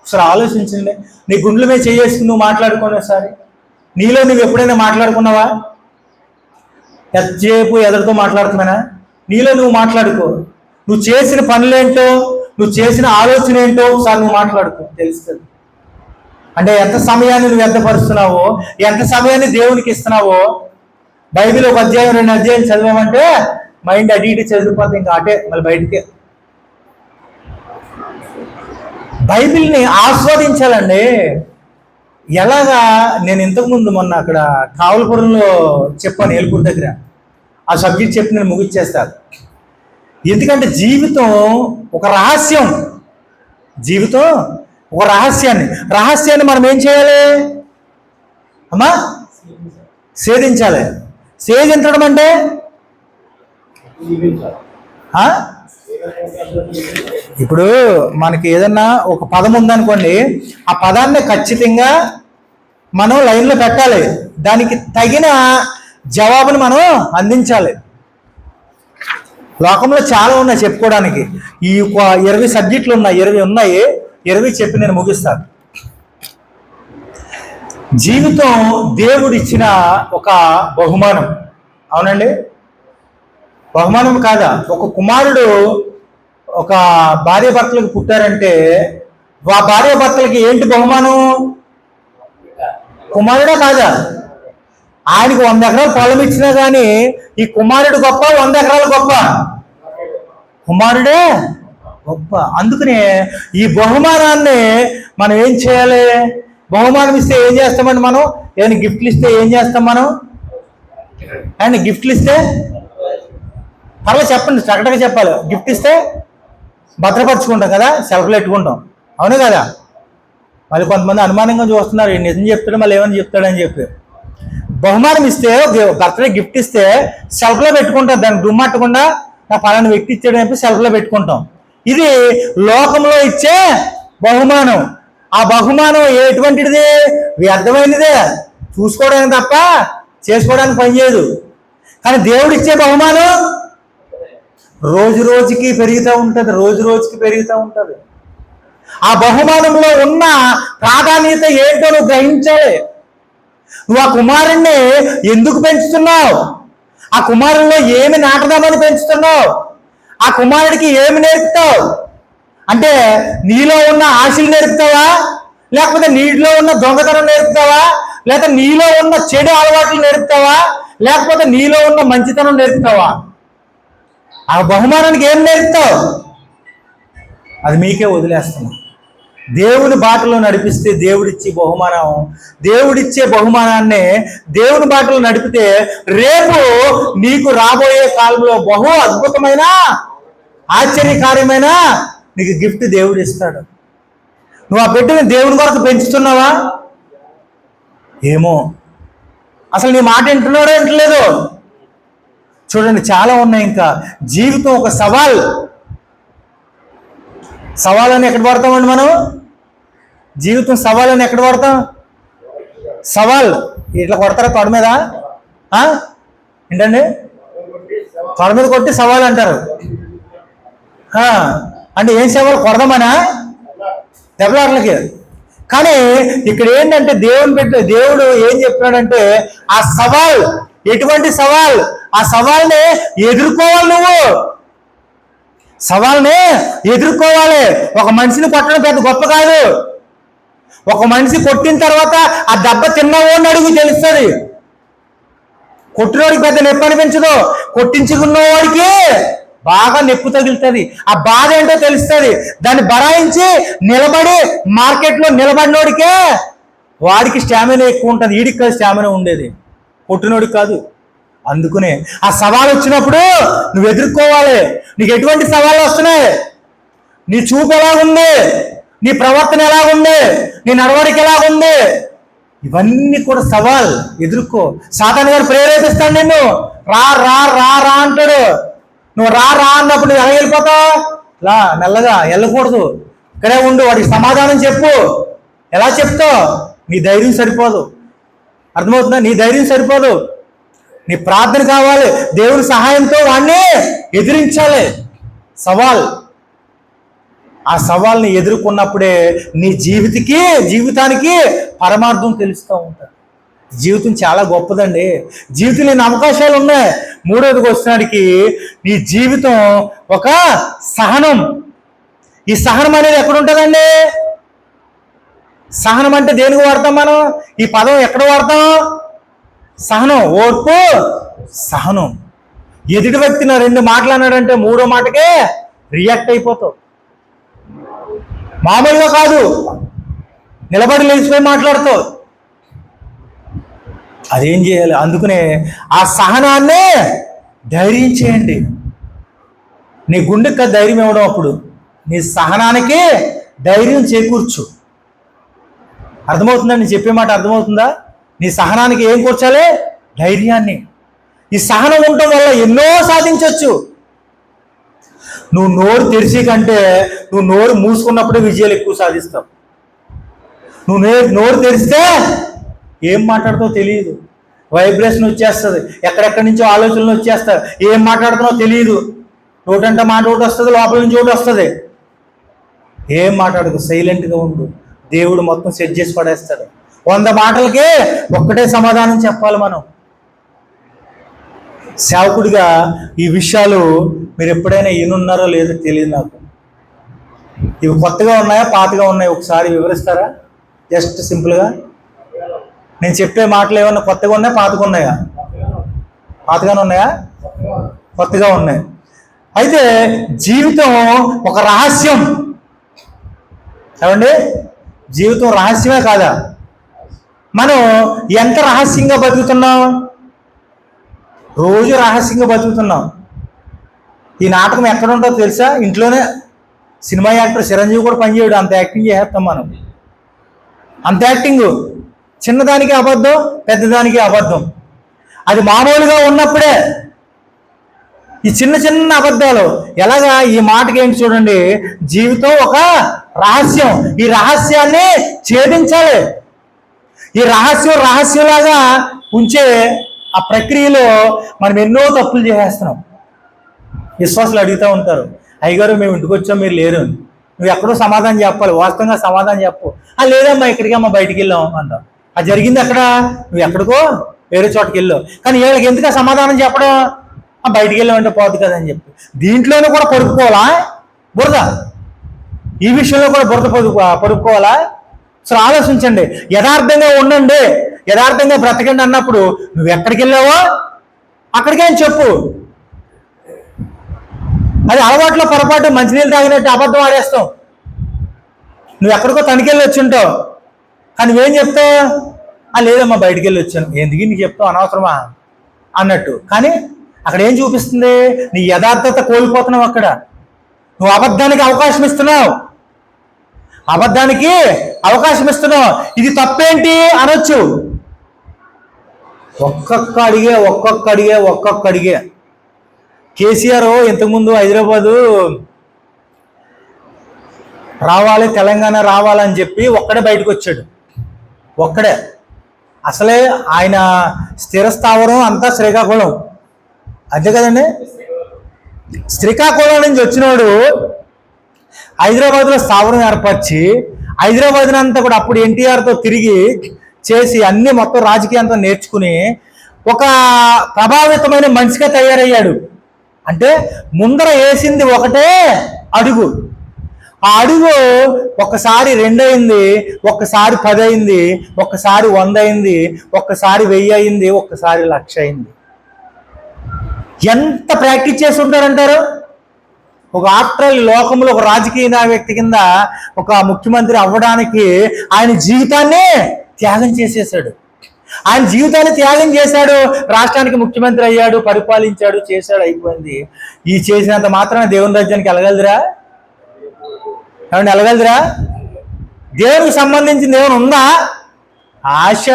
ఒకసారి ఆలోచించండి. నీ గుండెల మీద చేసుకుని నువ్వు మాట్లాడుకోండి ఒకసారి. నీలో నువ్వు ఎప్పుడైనా మాట్లాడుకున్నావా? ఎంతసేపు ఎదురుతో మాట్లాడుతున్నానా? నీలో నువ్వు మాట్లాడుకో. నువ్వు చేసిన పనులేంటో, నువ్వు చేసిన ఆలోచన ఏంటో ఒకసారి నువ్వు మాట్లాడుకో, తెలుస్తుంది. అంటే ఎంత సమయాన్ని నువ్వు వ్యర్థపరుస్తున్నావో, ఎంత సమయాన్ని దేవునికి ఇస్తున్నావో. బైబిల్ 1 అధ్యాయం 2 అధ్యాయం చదివామంటే మైండ్ అటు ఇటు చదివిపోతే ఇంకా అటే మళ్ళీ బయటికే. బైబిల్ని ఆస్వాదించాలండి. ఎలాగా? నేను ఇంతకుముందు మొన్న అక్కడ కావలపురంలో చెప్పాను, ఏలుకూరు దగ్గర. ఆ సబ్జెక్ట్ చెప్పి నేను ముగిచ్చేస్తాను. ఎందుకంటే జీవితం ఒక రహస్యం. జీవితం ఒక రహస్యాన్ని మనం ఏం చేయాలి అమ్మా? సేధించాలి. సేధించడం అంటే ఇప్పుడు మనకి ఏదన్నా ఒక పదం ఉందనుకోండి, ఆ పదాన్ని ఖచ్చితంగా మనం లైన్లో పెట్టాలి, దానికి తగిన జవాబును మనం అందించాలి. లోకంలో చాలా ఉన్నాయి చెప్పుకోవడానికి. ఈ 20 సబ్జెక్టులు ఉన్నాయి, 20 ఉన్నాయి. 20 చెప్పి నేను ముగిస్తాను. జీవితం దేవుడిచ్చిన ఒక బహుమానం. అవునండి, బహుమానం కాదా? ఒక కుమారుడు ఒక భార్య భర్తలకు పుట్టారంటే ఆ భార్య భర్తలకి ఏంటి బహుమానం? కుమారుడా కాదా? ఆయనకు 100 ఎకరాలు పొలం ఇచ్చినా కానీ ఈ కుమారుడు గొప్ప, 100 ఎకరాలు గొప్ప? కుమారుడే గొప్ప. అందుకనే ఈ బహుమానాన్ని మనం ఏం చేయాలి? బహుమానం ఇస్తే ఏం చేస్తామండి మనం? ఏమైనా గిఫ్ట్లు ఇస్తే ఏం చేస్తాం మనం? ఆయన గిఫ్ట్లు ఇస్తే పర్వాలేదు చెప్పండి, చక్కగా చెప్పాలి. గిఫ్ట్ ఇస్తే భద్రపరుచుకుంటాం కదా, సెల్ఫ్లో పెట్టుకుంటాం. అవును కదా? మళ్ళీ కొంతమంది అనుమానంగా చూస్తున్నారు, నిజం చెప్తాడు మళ్ళీ ఏమని చెప్తాడని చెప్పి. బహుమానం ఇస్తే, బర్త్డే గిఫ్ట్ ఇస్తే సెల్ఫ్లో పెట్టుకుంటాం, దాన్ని దుమ్మట్టకుండా నా పలానా వ్యక్తి ఇచ్చాడని చెప్పి సెల్ఫ్లో పెట్టుకుంటాం. ఇది లోకంలో ఇచ్చే బహుమానం. ఆ బహుమానం ఎటువంటిది? వ్యర్థమైనదే, చూసుకోవడానికి తప్ప చేసుకోవడానికి పనిచేయదు. కానీ దేవుడిచ్చే బహుమానం రోజు రోజుకి పెరుగుతూ ఉంటుంది, రోజు రోజుకి పెరుగుతూ ఉంటుంది. ఆ బహుమానంలో ఉన్న ప్రాధాన్యత ఏంటో నువ్వు గ్రహించాలి. నువ్వు ఆ కుమారుణ్ణి ఎందుకు పెంచుతున్నావు? ఆ కుమారుల్లో ఏమి నాటదామని పెంచుతున్నావు? ఆ కుమారుడికి ఏమి నేర్పుతావు? అంటే నీలో ఉన్న ఆశలు నేర్పుతావా, లేకపోతే నీలో ఉన్న దొంగతనం నేర్పుతావా, లేకపోతే నీలో ఉన్న చెడు అలవాట్లు నేర్పుతావా, లేకపోతే నీలో ఉన్న మంచితనం నేర్పుతావా? ఆ బహుమానానికి ఏం నేర్పుతావు? అది మీకే వదిలేస్తున్నాం. దేవుని బాటలో నడిపిస్తే దేవుడిచ్చే బహుమానం, దేవుడిచ్చే బహుమానాన్ని దేవుని బాటలో నడిపితే రేపు నీకు రాబోయే కాలంలో బహు అద్భుతమైన ఆశ్చర్యకార్యమైన నీకు గిఫ్ట్ దేవుడు ఇస్తాడు. నువ్వు ఆ బిడ్డని దేవుని కొరకు పెంచుతున్నావా? ఏమో అసలు నీ మాట వింటున్నాడో వింటలేదు. చూడండి, చాలా ఉన్నాయి. ఇంకా జీవితం ఒక సవాల్. సవాల్ అని ఎక్కడ పడతామండి మనం? జీవితం సవాల్ అని ఎక్కడ పడతాం? సవాల్ ఇట్లా కొడతారా తొడ మీద? ఏంటండి, తొడ మీద కొట్టి సవాల్ అంటారు. అంటే ఏం సవాల్? కొడదామనా? దెబ్బలాట్లకి. కానీ ఇక్కడ ఏంటంటే దేవుడు ఏం చెప్తున్నాడంటే ఆ సవాల్ ఎటువంటి సవాల్? ఆ సవాల్ని ఎదుర్కోవాలి. నువ్వు సవాల్ని ఎదుర్కోవాలి. ఒక మనిషిని కొట్టడం పెద్ద గొప్ప కాదు. ఒక మనిషి కొట్టిన తర్వాత ఆ దెబ్బ తిన్నవాడిని అడుగు తెలుస్తుంది. కొట్టినవాడికి పెద్ద నొప్పి అనిపించదు, కొట్టించుకున్నవాడికి బాగా నొప్పి తగులుతుంది. ఆ బాధ ఏంటో తెలుస్తుంది. దాన్ని బరాయించి నిలబడి మార్కెట్లో నిలబడినోడికే వాడికి స్టామినా ఎక్కువ ఉంటుంది, వీడికి కాదు స్టామినా ఉండేది, కొట్టినోడికి కాదు. అందుకునే ఆ సవాల్ వచ్చినప్పుడు నువ్వు ఎదుర్కోవాలి. నీకు ఎటువంటి సవాళ్ళు వస్తున్నాయి? నీ చూపు ఎలాగుంది, నీ ప్రవర్తన ఎలాగుంది, నీ నడవడిక ఎలాగుంది, ఇవన్నీ కూడా సవాల్. ఎదుర్కో. సాతాను గారు ప్రేరేపిస్తాడు నిన్ను, రా రా రా రా అంటాడు. నువ్వు రా రా అన్నప్పుడు నువ్వు ఎలా వెళ్ళిపోతావు? మెల్లగా వెళ్ళకూడదు, ఇక్కడే ఉండు, వాడికి సమాధానం చెప్పు. ఎలా చెప్తావు? నీ ధైర్యం సరిపోదు. అర్థమవుతుందా? నీ ధైర్యం సరిపోదు, నీ ప్రార్థన కావాలి. దేవుని సహాయంతో వాడిని ఎదిరించాలి. సవాల్. ఆ సవాల్ని ఎదుర్కొన్నప్పుడే నీ జీవితానికి పరమార్థం తెలుస్తూ ఉంటుంది. జీవితం చాలా గొప్పదండి. జీవితంలో ఎన్ని అవకాశాలు ఉన్నాయి. మూడవదికి వచ్చినాడికి నీ జీవితం ఒక సహనం. ఈ సహనం అనేది ఎక్కడ ఉంటుందండి? సహనం అంటే దేనికి వాడతాం మనం? ఈ పదం ఎక్కడ వాడతాం? సహనం, ఓర్పు, సహనం. ఎదుటి వ్యక్తి నా 2 మాటలు అన్నాడంటే 3వ మాటకే రియాక్ట్ అయిపోతావు. మామూలుగా కాదు, నిలబడి లేచిపోయి మాట్లాడుతావు. అదేం చేయాలి? అందుకనే ఆ సహనాన్నే ధైర్యం చేయండి. నీ గుండెకి ధైర్యం ఇవ్వడం, అప్పుడు నీ సహనానికి ధైర్యం చేకూర్చు. అర్థమవుతుందా? నేను చెప్పే మాట అర్థమవుతుందా? నీ సహనానికి ఏం కూర్చాలి? ధైర్యాన్ని. ఈ సహనం ఉండటం వల్ల ఎన్నో సాధించవచ్చు. నువ్వు నోరు తెరిచి కంటే నువ్వు నోరు మూసుకున్నప్పుడే విజయాలు ఎక్కువ సాధిస్తావు. నువ్వు నోరు తెరిస్తే ఏం మాట్లాడుతావో తెలియదు, వైబ్రేషన్ వచ్చేస్తుంది, ఎక్కడెక్కడి నుంచో ఆలోచనలు వచ్చేస్తాయి, ఏం మాట్లాడుతున్నావో తెలియదు, నోటంటే మాట ఒకటి వస్తుంది, లోపల నుంచి ఒకటి వస్తుంది. ఏం మాట్లాడదు, సైలెంట్గా ఉండు, దేవుడు మొత్తం సెట్ చేసి పడేస్తాడు. 100 మాటలకే ఒక్కటే సమాధానం చెప్పాలి మనం. సేవకుడిగా ఈ విషయాలు మీరు ఎప్పుడైనా ఈనున్నారో లేదో తెలియదు నాకు. ఇవి కొత్తగా ఉన్నాయా పాతగా ఉన్నాయా ఒకసారి వివరిస్తారా? జస్ట్ సింపుల్గా. నేను చెప్పే మాటలు ఏమన్నా కొత్తగా ఉన్నాయా పాతగా ఉన్నాయా? పాతగానే ఉన్నాయా? కొత్తగా ఉన్నాయి. అయితే జీవితం ఒక రహస్యం. ఏమండి, జీవితం రహస్యమే కాదా? మనం ఎంత రహస్యంగా బతుకుతున్నాం? రోజు రహస్యంగా బతుకుతున్నాం. ఈ నాటకం ఎక్కడ ఉంటుందో తెలుసా? ఇంట్లోనే. సినిమా యాక్టర్ చిరంజీవి కూడా పనిచేయడు, అంత యాక్టింగ్ చేస్తాం మనం. అంత యాక్టింగ్, చిన్నదానికి అబద్ధం, పెద్దదానికి అబద్ధం. అది మామూలుగా ఉన్నప్పుడే ఈ చిన్న చిన్న అబద్ధాలు. ఎలాగా? ఈ మాటకి ఏంటి చూడండి, జీవితం ఒక రహస్యం. ఈ రహస్యాన్ని ఛేదించాలి. ఈ రహస్యంలాగా ఉంచే ఆ ప్రక్రియలో మనం ఎన్నో తప్పులు చేసేస్తున్నాం. విశ్వాసులు అడుగుతూ ఉంటారు, అయ్యగారు మేము ఇంటికి వచ్చాం, మీరు లేరు, నువ్వు ఎక్కడో సమాధానం చెప్పాలి, వాస్తవంగా సమాధానం చెప్పు. లేదమ్మా ఇక్కడికి అమ్మా బయటికి వెళ్ళాం అంటాం. అది జరిగింది అక్కడ, నువ్వు ఎక్కడికో వేరే చోటుకి వెళ్ళావు. కానీ వీళ్ళకి ఎందుకు సమాధానం చెప్పడం? బయటికి వెళ్ళామంటే పోదు కదా అని చెప్పి దీంట్లోనూ కూడా పడుకోవాలా బురద? ఈ విషయంలో కూడా బురద పడుకోవాలా? అసలు ఆలోచించండి, యథార్థంగా ఉండండి, యథార్థంగా బ్రతకండి అన్నప్పుడు నువ్వు ఎక్కడికి వెళ్ళావో అక్కడికే అని చెప్పు. అది అలవాట్లో పొరపాటు, మంచినీళ్ళు తాగినట్టు అబద్ధం ఆడేస్తాం. నువ్వు ఎక్కడికో తనికెళ్ళి వచ్చి ఉంటావు, కానీ నువ్వేం చెప్తావు? లేదమ్మా బయటికి వెళ్ళి వచ్చాను. ఎందుకు నీకు చెప్తావు, అనవసరమా అన్నట్టు. కానీ అక్కడ ఏం చూపిస్తుంది? నీ యథార్థత కోల్పోతున్నావు. అక్కడ నువ్వు అబద్ధానికి అవకాశం ఇస్తున్నావు, అబద్ధానికి అవకాశం ఇస్తున్నావు. ఇది తప్పేంటి అనొచ్చు. ఒక్కొక్క అడిగే కేసీఆర్ ఇంతకుముందు హైదరాబాదు రావాలి, తెలంగాణ రావాలని చెప్పి ఒక్కడే బయటకు వచ్చాడు. ఒక్కడే. అసలే ఆయన స్థిరస్థావరం అంతా శ్రీకాకుళం, అంతే కదండి. శ్రీకాకుళం నుంచి వచ్చినవాడు హైదరాబాద్లో స్థావరం ఏర్పరిచి హైదరాబాద్ని అంతా కూడా అప్పుడు ఎన్టీఆర్తో తిరిగి చేసి అన్ని మొత్తం రాజకీయంతో నేర్చుకుని ఒక ప్రభావితమైన మనిషిగా తయారయ్యాడు. అంటే ముందర వేసింది ఒకటే అడుగు. ఆ అడుగు ఒక్కసారి 2 అయింది, ఒక్కసారి 10 అయింది, ఒక్కసారి 100 అయింది, ఒక్కసారి 1000 అయింది, ఒక్కసారి 1,00,000 అయింది. ఎంత ప్రాక్టీస్ చేసి ఉంటారంటారు? ఒక ఆఫ్టర్ లోకంలో ఒక రాజకీయ వ్యక్తి కింద ఒక ముఖ్యమంత్రి అవ్వడానికి ఆయన జీవితాన్ని త్యాగం చేసేసాడు. ఆయన జీవితాన్ని త్యాగం చేశాడు, రాష్ట్రానికి ముఖ్యమంత్రి అయ్యాడు, పరిపాలించాడు, చేశాడు, అయిపోయింది. ఈ చేసినంత మాత్రాన దేవుని రాజ్యానికి వెళ్ళగలదురా? ఏమన్నా వెళ్ళగలదురా? దేవునికి సంబంధించింది ఏమైనా ఉందా? ఆశ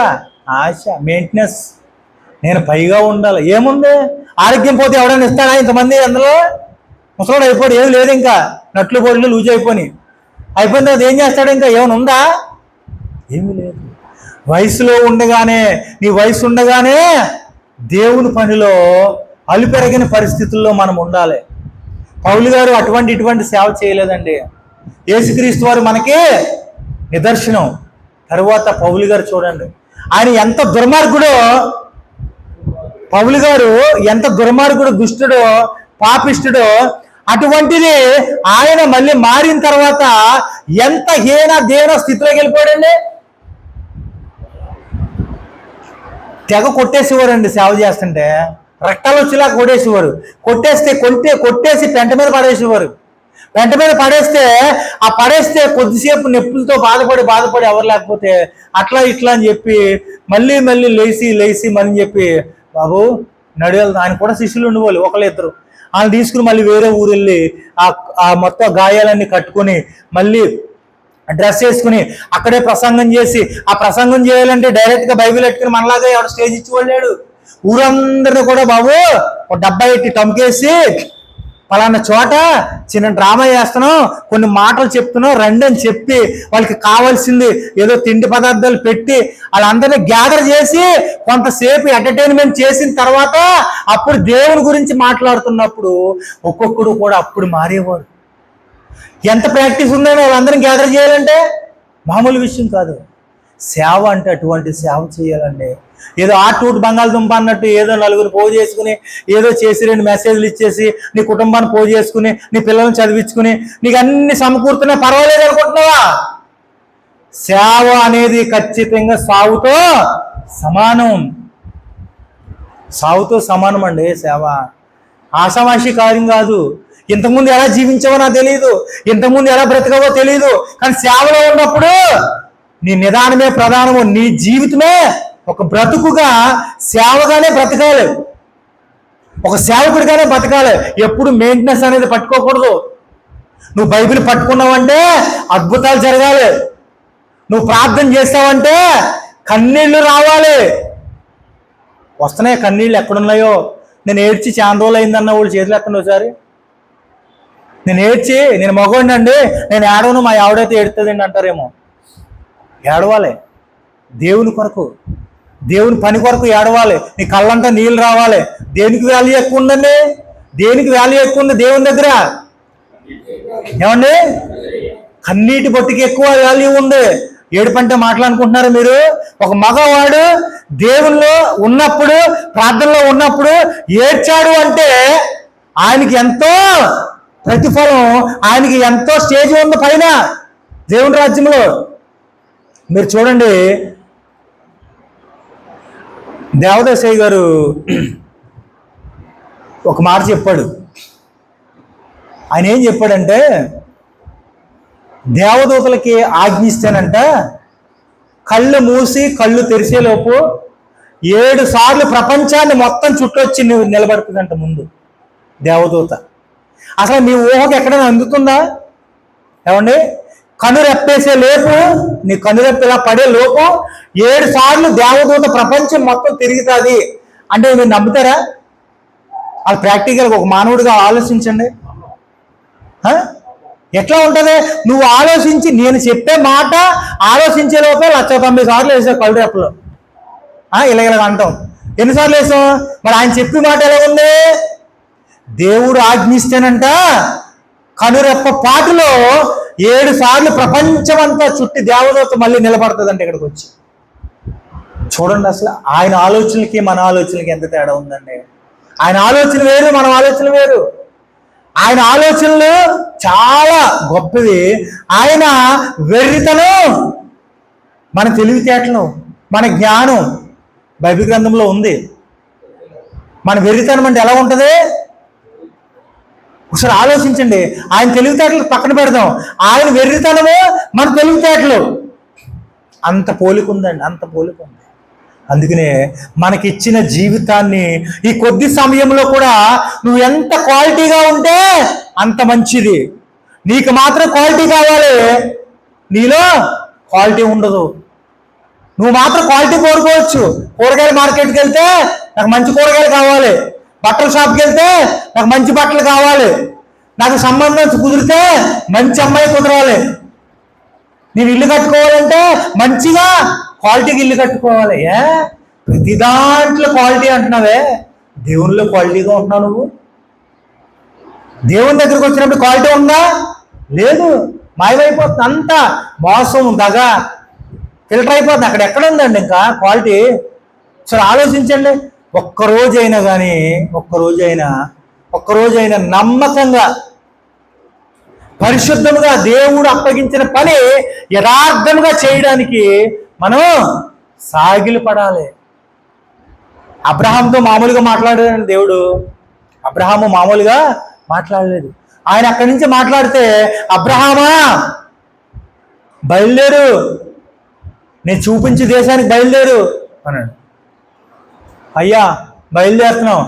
మెయింటెనెన్స్. నేను పైగా ఉండాలి. ఏముంది? ఆరోగ్యం పోతే ఎవడైనా ఇస్తాడా? ఇంతమంది అందులో ముసలోడు అయిపోయాడు, ఏం లేదు, ఇంకా నట్లు బొడ్లు లూజ్ అయిపోయి అయిపోయిన తర్వాత ఏం చేస్తాడు? ఇంకా ఏమైనా ఉందా? ఏమీ లేదు. వయసులో ఉండగానే, నీ వయసు ఉండగానే దేవుని పనిలో అలుపెరగని పరిస్థితుల్లో మనం ఉండాలి. పౌలు గారు ఇటువంటి సేవ చేయలేదండి. యేసుక్రీస్తు వారు మనకి నిదర్శనం. తరువాత పౌలు గారు చూడండి, ఆయన ఎంత దుర్మార్గుడో, పౌలు గారు ఎంత దుర్మార్గుడు, దుష్టుడో, పాపిష్టుడో, అటువంటిది ఆయన మళ్ళీ మారిన తర్వాత ఎంత దేన స్థితిలోకి వెళ్ళిపోయాడండి. తెగ కొట్టేసేవారండి సేవ చేస్తుంటే, రక్తాలు వచ్చేలా కొట్టేసేవారు. కొట్టేసి పెంట మీద పడేసేవారు. పెంట మీద పడేస్తే కొద్దిసేపు నొప్పులతో బాధపడి ఎవరు లేకపోతే అట్లా ఇట్లా అని చెప్పి మళ్ళీ లేచి మని చెప్పి, బాబు నడియాలి. ఆయన కూడా శిష్యులు ఉండేవాళ్ళు, ఒకళ్ళు ఇద్దరు. ఆయన తీసుకుని మళ్ళీ వేరే ఊరు వెళ్ళి ఆ మొత్తం గాయాలన్నీ కట్టుకుని మళ్ళీ డ్రెస్ వేసుకుని అక్కడే ప్రసంగం చేసి, ఆ ప్రసంగం చేయాలంటే డైరెక్ట్గా బైబిల్ పెట్టుకుని మనలాగా ఎవరు స్టేజ్ ఇచ్చి వెళ్ళాడు. ఊరందరినీ కూడా బాబు ఒక డబ్బా ఎట్టి టమ్కేసి పలానా చోట చిన్న డ్రామా చేస్తున్నాం, కొన్ని మాటలు చెప్తున్నాం రండి అని చెప్పి వాళ్ళకి కావాల్సింది ఏదో తిండి పదార్థాలు పెట్టి వాళ్ళందరినీ గ్యాదర్ చేసి కొంతసేపు ఎంటర్టైన్మెంట్ చేసిన తర్వాత అప్పుడు దేవుని గురించి మాట్లాడుతున్నప్పుడు ఒక్కొక్కడు కూడా అప్పుడు మారేవాడు. ఎంత ప్రాక్టీస్ ఉందని వాళ్ళందరినీ గ్యాదర్ చేయాలంటే మామూలు విషయం కాదు. సేవ అంటే అటువంటి సేవ చేయాలండి. ఏదో ఆటూటు బంగాళదుంప అన్నట్టు ఏదో నలుగురు పోగు చేసుకుని ఏదో చేసి 2 మెసేజ్లు ఇచ్చేసి నీ కుటుంబాన్ని పోగు చేసుకుని నీ పిల్లల్ని చదివించుకుని నీకు అన్ని సమకూరుతున్నా పర్వాలేదు అనుకుంటున్నావా? సేవ అనేది ఖచ్చితంగా సావుతో సమానం. సావుతో సమానం అండి సేవ. ఆషామాషి కార్యం కాదు. ఇంతకుముందు ఎలా జీవించావో నాకు తెలియదు, ఇంతకుముందు ఎలా బ్రతకావో తెలియదు, కానీ సేవలో ఉన్నప్పుడు నీ నిదానమే ప్రధానము. నీ జీవితమే ఒక బ్రతుకుగా సేవగానే బ్రతకాలి, ఒక సేవకుడిగానే బ్రతకాలి. ఎప్పుడు మెయింటెనెన్స్ అనేది పట్టుకోకూడదు. నువ్వు బైబిల్ పట్టుకున్నావంటే అద్భుతాలు జరగాలి. నువ్వు ప్రార్థన చేస్తావంటే కన్నీళ్లు రావాలి. వస్తున్నాయి కన్నీళ్ళు, ఎక్కడున్నాయో? నేను ఏడ్చి చాలా రోజులు అయిందన్న వాళ్ళు చేతులు ఎత్తండి ఒకసారి. నేను మగవాడిని అండి, నేను ఏడవను, మా ఆవిడైతే ఏడుతుందండి అంటారేమో. ఏడవాలి, దేవుని కొరకు, దేవుని పని కొరకు ఏడవాలి. నీ కళ్ళంతా నీళ్ళు రావాలి. దేనికి వాల్యూ ఎక్కువ ఉందండి? దేనికి వాల్యూ ఎక్కువ ఉంది దేవుని దగ్గర? ఏమండి? కన్నీటి బొట్టుకి ఎక్కువ వాల్యూ ఉంది. ఏడుపంటే మాట్లాడుకుంటున్నారు మీరు? ఒక మగవాడు దేవుల్లో ఉన్నప్పుడు, ప్రార్థనలో ఉన్నప్పుడు ఏడ్చాడు అంటే ఆయనకి ఎంతో ప్రతిఫలం, ఆయనకి ఎంతో స్టేజ్ ఉంది పైన దేవుని రాజ్యంలో. మీరు చూడండి, దేవదాసయ్య గారు ఒక మాట చెప్పాడు. ఆయన ఏం చెప్పాడంటే, దేవదూతలకి ఆజ్ఞిస్తేనంట కళ్ళు మూసి కళ్ళు తెరిచేలోపు 7 సార్లు ప్రపంచాన్ని మొత్తం చుట్టొచ్చి నిలబడుతుందంట ముందు దేవదూత. అసలు మీ ఊహకు ఎక్కడైనా అందుతుందా? ఏమండి? కనురెప్పేసే లోపు, నీ కనురెప్ప ఇలా పడే లోపు 7 సార్లు దేవదూత ప్రపంచం మొత్తం తిరుగుతుంది అంటే మీరు నమ్ముతారా? అది ప్రాక్టికల్గా ఒక మానవుడిగా ఆలోచించండి. ఎట్లా ఉంటుంది? నువ్వు ఆలోచించి, నేను చెప్పే మాట ఆలోచించే లోపే 1,90,000 సార్లు వేసావు కళ్ళు రెప్పలో. ఇలాగ అంటాం. ఎన్నిసార్లు వేసాం? మరి ఆయన చెప్పే మాట ఎలా ఉంది? దేవుడు ఆజ్ఞిస్తేనంట కనురెప్ప పాటులో 7 సార్లు ప్రపంచమంతా చుట్టి దేవదూత మళ్ళీ నిలబడుతుందంటే ఇక్కడికి వచ్చి. చూడండి, అసలు ఆయన ఆలోచనలకి మన ఆలోచనలకి ఎంత తేడా ఉందండి. ఆయన ఆలోచన వేరు, మన ఆలోచన వేరు. ఆయన ఆలోచనలు చాలా గొప్పవి. ఆయన వెర్రితనం మన తెలివితేటలు, మన జ్ఞానం బైబిల్ గ్రంథంలో ఉంది. మన వెర్రితనం అంటే ఎలా ఉంటుంది? ఒకసారి ఆలోచించండి. ఆయన తెలివితేటలు పక్కన పెడదాం, ఆయన వెర్రితనము మన తెలివితేటలు. అంత పోలిక ఉందండి, అంత పోలిక ఉంది. అందుకనే మనకిచ్చిన జీవితాన్ని ఈ కొద్ది సమయంలో కూడా నువ్వు ఎంత క్వాలిటీగా ఉంటే అంత మంచిది. నీకు మాత్రం క్వాలిటీ కావాలి, నీలో క్వాలిటీ ఉండదు. నువ్వు మాత్రం క్వాలిటీ కోరుకోవచ్చు. కూరగాయల మార్కెట్కి వెళ్తే నాకు మంచి కూరగాయలు కావాలి, బట్టల షాప్కి వెళ్తే నాకు మంచి బట్టలు కావాలి, నాకు సంబంధం కుదిరితే మంచి అమ్మాయి కుదరాలి, నేను ఇల్లు కట్టుకోవాలంటే మంచిగా క్వాలిటీకి ఇల్లు కట్టుకోవాలి. ప్రతి దాంట్లో క్వాలిటీ అంటున్నావే, దేవునిలో క్వాలిటీగా ఉంటున్నావు నువ్వు? దేవుని దగ్గరకు వచ్చినప్పుడు క్వాలిటీ ఉందా? లేదు, మాయమైపోతుంది. అంతా మోసం, దగ ఫిల్టర్ అయిపోతుంది. అక్కడ ఎక్కడ ఉందండి ఇంకా క్వాలిటీ? సరే ఆలోచించండి. ఒక్కరోజైనా నమ్మకంగా పరిశుద్ధముగా దేవుడు అప్పగించిన పని యథార్థముగా చేయడానికి మనం సాగిలి పడాలి. అబ్రహాంతో మామూలుగా మాట్లాడాడు దేవుడు. అబ్రహాము మామూలుగా మాట్లాడలేదు. ఆయన అక్కడి నుంచి మాట్లాడితే, అబ్రహామా బయలుదేరు, నేను చూపించే దేశానికి బయలుదేరు అన్నాడు. అయ్యా బయలుదేరుతున్నాం,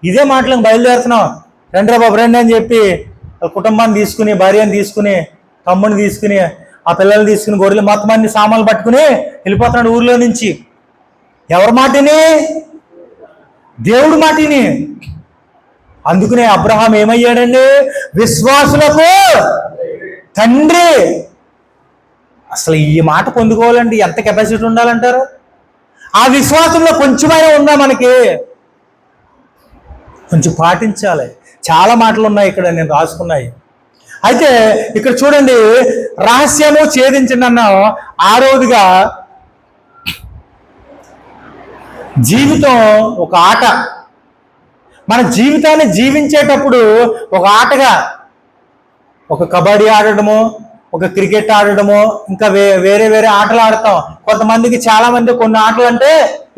ఇదే మాటలకు బయలుదేరుతున్నాం, రండి బాబు రండి అని చెప్పి కుటుంబాన్ని తీసుకుని, భార్యను తీసుకుని, తమ్ముడిని తీసుకుని, ఆ పిల్లలు తీసుకుని, గొర్రెలు మొత్తం అన్ని సామాన్లు పట్టుకుని వెళ్ళిపోతున్నాడు ఊర్లో నుంచి. ఎవరి మాటిని? దేవుడి మాటిని. అందుకనే అబ్రహాం ఏమయ్యాడండి? విశ్వాసులకు తండ్రి. అసలు ఈ మాట పొందుకోవాలండి ఎంత కెపాసిటీ ఉండాలంటారు? ఆ విశ్వాసంలో కొంచెమైనా ఉందా మనకి? కొంచెం పాటించాలి. చాలా మాటలు ఉన్నాయి ఇక్కడ, నేను రాసుకున్నాయి. అయితే ఇక్కడ చూడండి, రహస్యము ఛేదించండి అన్నాం. ఆరోదిగా జీవితం ఒక ఆట. మన జీవితాన్ని జీవించేటప్పుడు ఒక ఆటగా, ఒక కబడ్డీ ఆడడము, ఒక క్రికెట్ ఆడడము, ఇంకా వేరే వేరే ఆటలు ఆడతాం. కొంతమందికి, చాలా మంది కొన్ని ఆటలు అంటే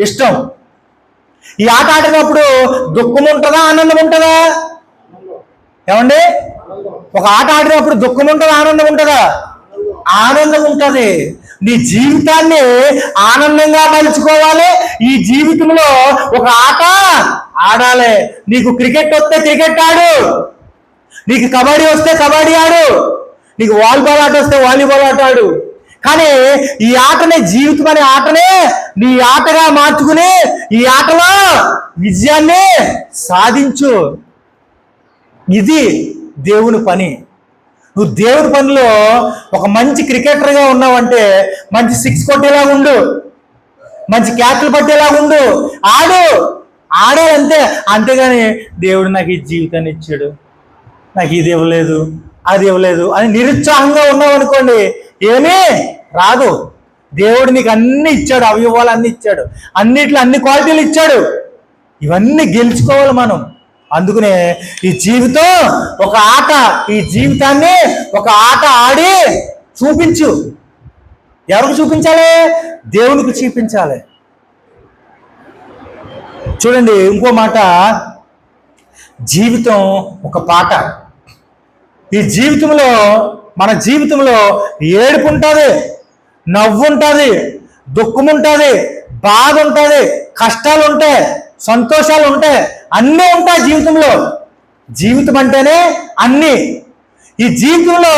ఇష్టం. ఈ ఆట ఆడినప్పుడు దుఃఖం ఉంటుందా, ఆనందం ఉంటుందా? ఏమండి? ఒక ఆట ఆడినప్పుడు దుఃఖం ఉంటుందా, ఆనందం ఉంటుందా? ఆనందం ఉంటుంది. నీ జీవితాన్ని ఆనందంగా మలుచుకోవాలి. ఈ జీవితంలో ఒక ఆట ఆడాలి. నీకు క్రికెట్ వస్తే క్రికెట్ ఆడు, నీకు కబడ్డీ వస్తే కబడ్డీ ఆడు, నీకు వాలీబాల్ ఆట వస్తే వాలీబాల్ ఆట ఆడు. కానీ ఈ ఆటనే, జీవితం అనే ఆటనే నీ ఆటగా మార్చుకుని ఈ ఆటలో విజయాన్ని సాధించు. ఇది దేవుని పని. నువ్వు దేవుని పనిలో ఒక మంచి క్రికెటర్గా ఉన్నావంటే మంచి సిక్స్ కొట్టేలా ఉండు, మంచి క్యాచ్లు పట్టేలా ఉండు, ఆడు. ఆడాలంతే. అంతేగాని దేవుడు నాకు ఈ జీవితాన్ని ఇచ్చాడు, నాకు ఇది ఇవ్వలేదు, అది ఇవ్వలేదు అని నిరుత్సాహంగా ఉన్నావు అనుకోండి, ఏమీ రాదు. దేవుడు నీకు అన్ని ఇచ్చాడు, అవయవాలు అన్ని ఇచ్చాడు, అన్నిట్లో అన్ని క్వాలిటీలు ఇచ్చాడు. ఇవన్నీ గెలుచుకోవాలి మనం. అందుకనే ఈ జీవితం ఒక ఆట. ఈ జీవితాన్ని ఒక ఆట ఆడి చూపించు. ఎవరికి చూపించాలి? దేవునికి చూపించాలి. చూడండి, ఇంకో మాట, జీవితం ఒక పాట. ఈ జీవితంలో, మన జీవితంలో ఏడుపు ఉంటుంది, నవ్వు ఉంటుంది, దుఃఖం ఉంటుంది, బాధ ఉంటుంది, కష్టాలు ఉంటాయి, సంతోషాలు ఉంటాయి, అన్నీ ఉంటాయి జీవితంలో. జీవితం అంటేనే అన్నీ. ఈ జీవితంలో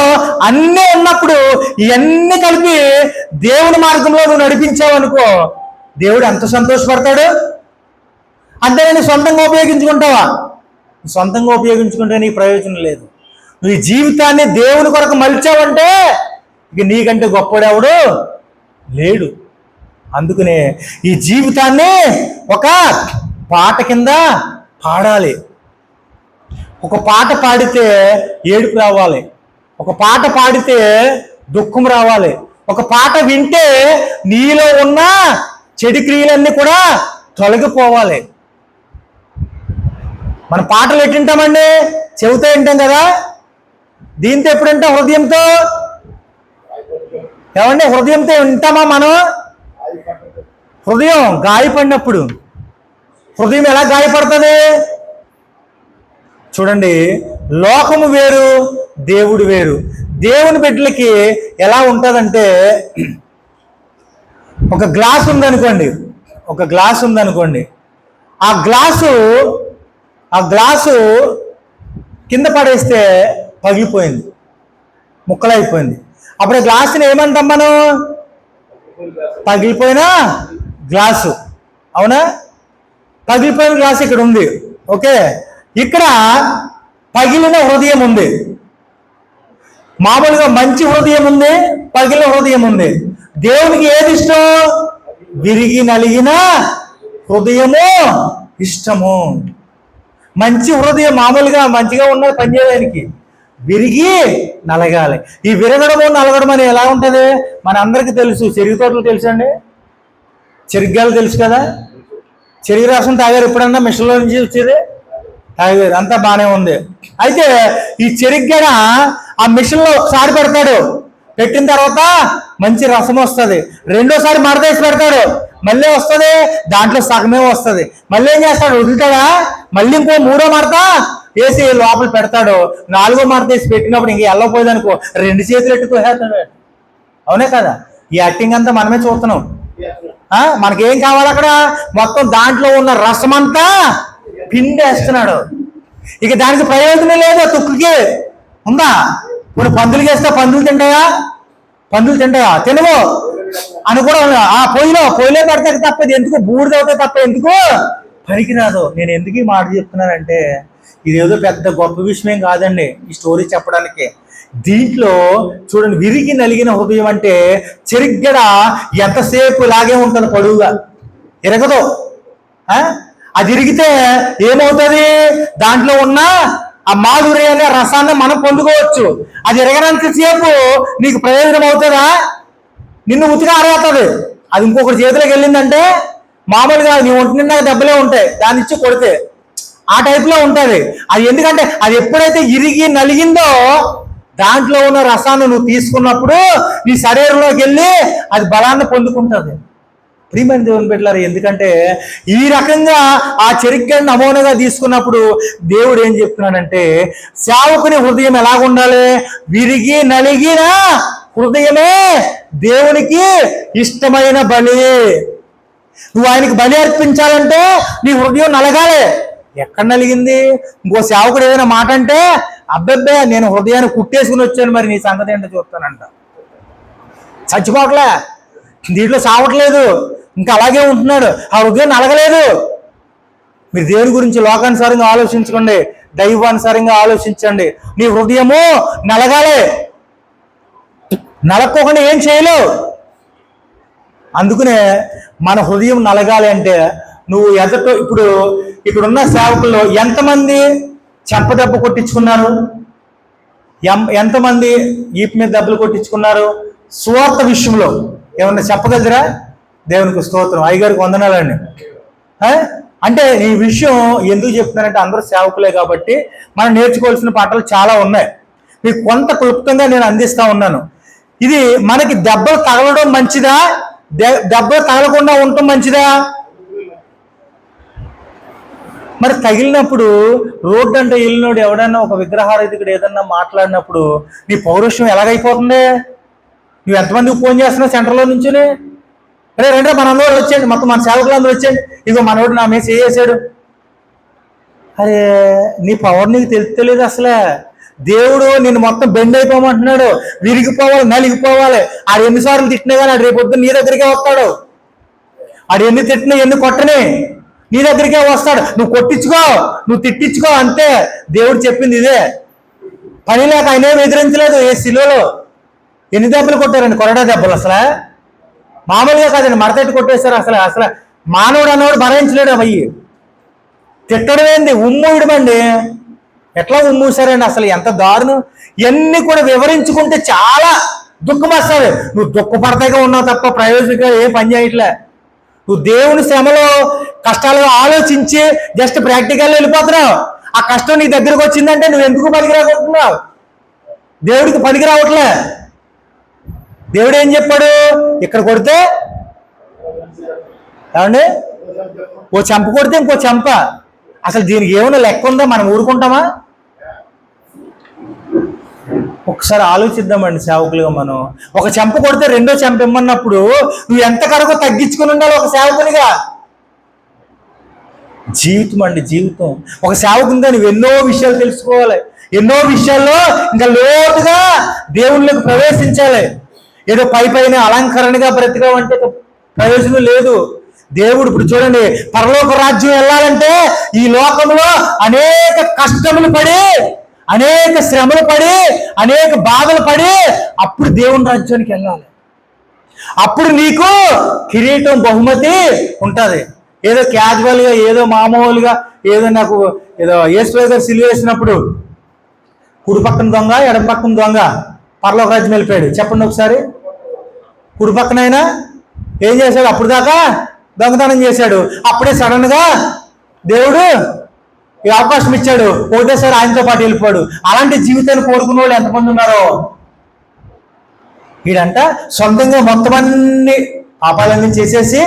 అన్నీ ఉన్నప్పుడు ఇవన్నీ కలిపి దేవుని మార్గంలో నువ్వు నడిపించావనుకో, దేవుడు ఎంత సంతోషపడతాడు. అంతే నేను సొంతంగా ఉపయోగించుకుంటావా? సొంతంగా ఉపయోగించుకుంటే నీ ప్రయోజనం లేదు. నువ్వు ఈ జీవితాన్ని దేవుని కొరకు మలిచావంటే ఇక నీకంటే గొప్పవాడెవడు లేడు. అందుకనే ఈ జీవితాన్ని ఒక పాట కింద పాడాలి. ఒక పాట పాడితే ఏడుపు రావాలి, ఒక పాట పాడితే దుఃఖం రావాలి, ఒక పాట వింటే నీలో ఉన్న చెడు క్రియలన్నీ కూడా తొలగిపోవాలి. మన పాటలు ఎట్టింటామండి? చెబుతూ వింటాం కదా. దీంతో ఎప్పుడు వింటాం? హృదయంతో. ఏమండి? హృదయంతో వింటామా మనం? హృదయం గాయపడినప్పుడు. హృదయం ఎలా గాయపడుతుంది? చూడండి, లోకము వేరు, దేవుడు వేరు. దేవుని బిడ్డలకి ఎలా ఉంటుందంటే, ఒక గ్లాస్ ఉందనుకోండి, ఒక గ్లాస్ ఉందనుకోండి, ఆ గ్లాసు కింద పడేస్తే పగిలిపోయింది, ముక్కలైపోయింది. అప్పుడు ఆ గ్లాసుని ఏమంటాం మనం? పగిలిపోయిన గ్లాసు. అవునా? పగిలిపోయిన గ్లాసు ఇక్కడ ఉంది. ఓకే, ఇక్కడ పగిలిన హృదయం ఉంది. మామూలుగా మంచి హృదయం ఉంది, పగిలిన హృదయం ఉంది. దేవునికి ఏది ఇష్టం? విరిగి నలిగిన హృదయము ఇష్టము. మంచి హృదయం మామూలుగా మంచిగా ఉన్నది పనిచేయడానికి, విరిగి నలగాలి. ఈ విరగడము నలగడం అని ఎలా ఉంటుంది మన అందరికీ తెలుసు. చెరుకు తోటలు తెలుసండి, చెరుగ్గాయలు తెలుసు కదా. చెరుకు రసం తాగారు ఎప్పుడన్నా? మిషన్లో నుంచి వచ్చేది తాగారు, అంతా బాగానే ఉంది. అయితే ఈ చెరుగ్గడ ఆ మిషన్లో ఒకసారి పెడతాడు, పెట్టిన తర్వాత మంచి రసం వస్తుంది. రెండోసారి మడతేసి పెడతాడు, మళ్ళీ వస్తుంది, దాంట్లో సగమే వస్తుంది. మళ్ళీ ఏం చేస్తాడు? వదులుతాడా? మళ్ళీ ఇంకో మూడో మడత వేసి లోపల పెడతాడు. నాలుగో మడత వేసి పెట్టినప్పుడు ఇంక వెళ్ళకపోయేది అనుకో, రెండు చేతులు ఎట్టు తోసేస్తాడు. అవునే కదా? ఈ యాక్టింగ్ అంతా మనమే చూస్తున్నాం. మనకేం కావాలి? అక్కడ మొత్తం దాంట్లో ఉన్న రసం అంతా పిండేస్తున్నాడు. ఇక దానికి ప్రయోజనం లేదు. తుక్కుకి ఉందా? ఇప్పుడు పందులు వేస్తే పందులు తింటాయా? తినవు అని కూడా పొయ్యిలో పెడతాకి తప్ప ఎందుకు బూడిద అవుతాయి తప్ప ఎందుకు పనికిరాదు. నేను ఎందుకు ఈ మాట చెప్తున్నానంటే, ఇదేదో పెద్ద గొప్ప విషయం ఏం కాదండి ఈ స్టోరీ చెప్పడానికి. దీంట్లో చూడండి, విరిగి నలిగిన హృదయం అంటే చెరిగ్గడ ఎంతసేపు లాగే ఉంటుంది, పొడువుగా ఎరగదు. అది ఇరిగితే ఏమవుతుంది, దాంట్లో ఉన్న ఆ మాధుర్య అనే రసాన్ని మనం పొందుకోవచ్చు. అది ఎరగనంతసేపు నీకు ప్రయోజనం అవుతుందా? నిన్ను ఉతిగా ఆరేస్తుంది. అది ఇంకొకటి చేతిలోకి వెళ్ళిందంటే మామూలుగా నీ ఒంటి నిండా దెబ్బలే ఉంటాయి దాన్ని ఇచ్చి కొడితే, ఆ టైప్లో ఉంటుంది అది. ఎందుకంటే అది ఎప్పుడైతే ఇరిగి నలిగిందో దాంట్లో ఉన్న రసాన్ని నువ్వు తీసుకున్నప్పుడు నీ శరీరంలోకి వెళ్ళి అది బలాన్ని పొందుకుంటుంది. ప్రియమైన దేవుని బిడ్డలారా, ఎందుకంటే ఈ రకంగా ఆ చెరిగ్గని నమూనాగా తీసుకున్నప్పుడు దేవుడు ఏం చెప్తున్నాడంటే, సేవకుని హృదయం ఎలాగుండాలి? విరిగి నలిగిన హృదయమే దేవునికి ఇష్టమైన బలి. నువ్వు ఆయనకి బలి అర్పించాలంటే నీ హృదయం నలగాలి. ఎక్కడ నలిగింది? ఇంకో సేవకుడు ఏదైనా మాట అంటే, అబ్బబ్బే నేను హృదయాన్ని కుట్టేసుకుని వచ్చాను, మరి నీ సంగతి ఏంటో చూస్తానంట. చచ్చిపోవట్లే, దీంట్లో సావట్లేదు, ఇంకా అలాగే ఉంటున్నాడు, ఆ హృదయం నలగలేదు. మీరు దేవుని గురించి లోకానుసారంగా ఆలోచించుకోండి, దైవానుసారంగా ఆలోచించండి. నీ హృదయము నలగాలి. నలక్కోకుండా ఏం చేయలేవు. అందుకనే మన హృదయం నలగాలి అంటే నువ్వు ఇప్పుడు ఇక్కడున్న సేవకుల్లో ఎంతమంది చెంపదెబ్బ కొట్టించుకున్నారు? ఎంతమంది ఈపు మీద దెబ్బలు కొట్టించుకున్నారు? సువార్త విషయంలో ఏమన్నా చెప్పగలరా? దేవునికి స్తోత్రం, అయ్యగారికి వందనాలండి. అంటే ఈ విషయం ఎందుకు చెప్తున్నానంటే, అందరూ సేవకులే కాబట్టి మనం నేర్చుకోవాల్సిన పాఠాలు చాలా ఉన్నాయి. మీకు కొంత క్లుప్తంగా నేను అందిస్తా ఉన్నాను. ఇది మనకి దెబ్బలు తగలడం మంచిదా, దెబ్బలు తగలకుండా ఉండటం మంచిదా? మరి తగిలినప్పుడు రోడ్డు అంటే వెళ్ళినోడు ఎవడన్నా ఒక విగ్రహారాధికుడు ఏదన్నా మాట్లాడినప్పుడు నీ పౌరుషం ఎలాగైపోతుంది? నువ్వు ఎంతమందికి ఫోన్ చేస్తున్నావు సెంటర్లో నుంచుని? అరే రండి మన అందరూ వచ్చేయండి, మొత్తం మన సేవకులందరూ వచ్చేయండి, ఇగో మనోడు నా మీద చేసాడు. అరే నీ పవర్ నీకు తెలియదు అసలే. దేవుడు నిన్ను మొత్తం బెండ్ అయిపోమంటున్నాడు, విరిగిపోవాలి, నలిగిపోవాలి. ఆడు ఎన్నిసార్లు తిట్టినా కానీ ఆడు రేపొద్దు నీ దగ్గరికే వస్తాడు. ఆడు ఎన్ని తిట్టినా ఎన్ని కొట్టని నీ దగ్గరికే వస్తాడు. నువ్వు కొట్టించుకో, నువ్వు తిట్టించుకో, అంతే. దేవుడు చెప్పింది ఇదే. పని లేక ఆయనేం ఎదిరించలేదు. ఏ శిలువలో ఎన్ని దెబ్బలు కొట్టారండి? కొరడా దెబ్బలు. అసలు మామూలుగా కాదండి, మడతెట్టి కొట్టేశారు. అసలు మానవుడు అన్నవాడు భరించలేడు అయ్యి. తిట్టడం ఏంది, ఉమ్మూయడమండి. ఎట్లా ఉమ్మూసారండి? అసలు ఎంత దారుణం. ఇవన్నీ కూడా వివరించుకుంటే చాలా దుఃఖం వస్తుంది. నువ్వు దుఃఖపడతాయిగా ఉన్నావు తప్ప ప్రయోజనంగా ఏ పని చేయట్లే. నువ్వు దేవుని శ్రమలో కష్టాలుగా ఆలోచించి జస్ట్ ప్రాక్టికల్ వెళ్ళిపోతున్నావు. ఆ కష్టం నీ దగ్గరకు వచ్చిందంటే నువ్వు ఎందుకు పనికిరాకుంటున్నావు? దేవుడికి పనికి రావట్లే. దేవుడు ఏం చెప్పాడు? ఇక్కడ కొడితే ఏమండి, ఓ చెంప కొడితే ఇంకో చెంప. అసలు దీనికి ఏమైనా లెక్క ఉందా? మనం ఊరుకుంటామా? ఒకసారి ఆలోచిద్దామండి సేవకులుగా. మనం ఒక చెంప కొడితే రెండో చెంప ఇమ్మన్నప్పుడు నువ్వు ఎంత కరకు తగ్గించుకుని ఉండాలి ఒక సేవకునిగా? జీవితం అండి, జీవితం. ఒక సేవకునిగా నువ్వు ఎన్నో విషయాలు తెలుసుకోవాలి, ఎన్నో విషయాల్లో ఇంకా లోతుగా దేవుళ్ళకి ప్రవేశించాలి. ఏదో పైన అలంకరణగా బ్రతికావంటే ప్రయోజనం లేదు. దేవుడు ఇప్పుడు చూడండి, పరలోక రాజ్యం వెళ్ళాలంటే ఈ లోకంలో అనేక కష్టములు పడి, అనేక శ్రమలు పడి, అనేక బాధలు పడి అప్పుడు దేవుని రాజ్యానికి వెళ్ళాలి. అప్పుడు నీకు కిరీటం, బహుమతి ఉంటుంది. ఏదో క్యాజువల్గా, ఏదో మామూలుగా, ఏదో నాకు ఏదో యేసు గారు సిలువ వేసినప్పుడు కుడి పక్కన దొంగ, ఎడమ పక్కన దొంగ పరలోక రాజ్యం వెళ్ళిపోయాడు. చెప్పండి ఒకసారి. కుడి పక్కనైనా ఏం చేశాడు? అప్పుడు దాకా దొంగతనం చేశాడు. అప్పుడే సడన్ గా దేవుడు ఈ అవకాశం ఇచ్చాడు, ఒకటేసారి ఆయనతో పాటు వెళ్ళిపోయాడు. అలాంటి జీవితాన్ని కోరుకునే వాళ్ళు ఎంతమంది ఉన్నారో. వీడంట సొంతంగా మొత్తం అన్ని పాపాలన్నీ చేసేసి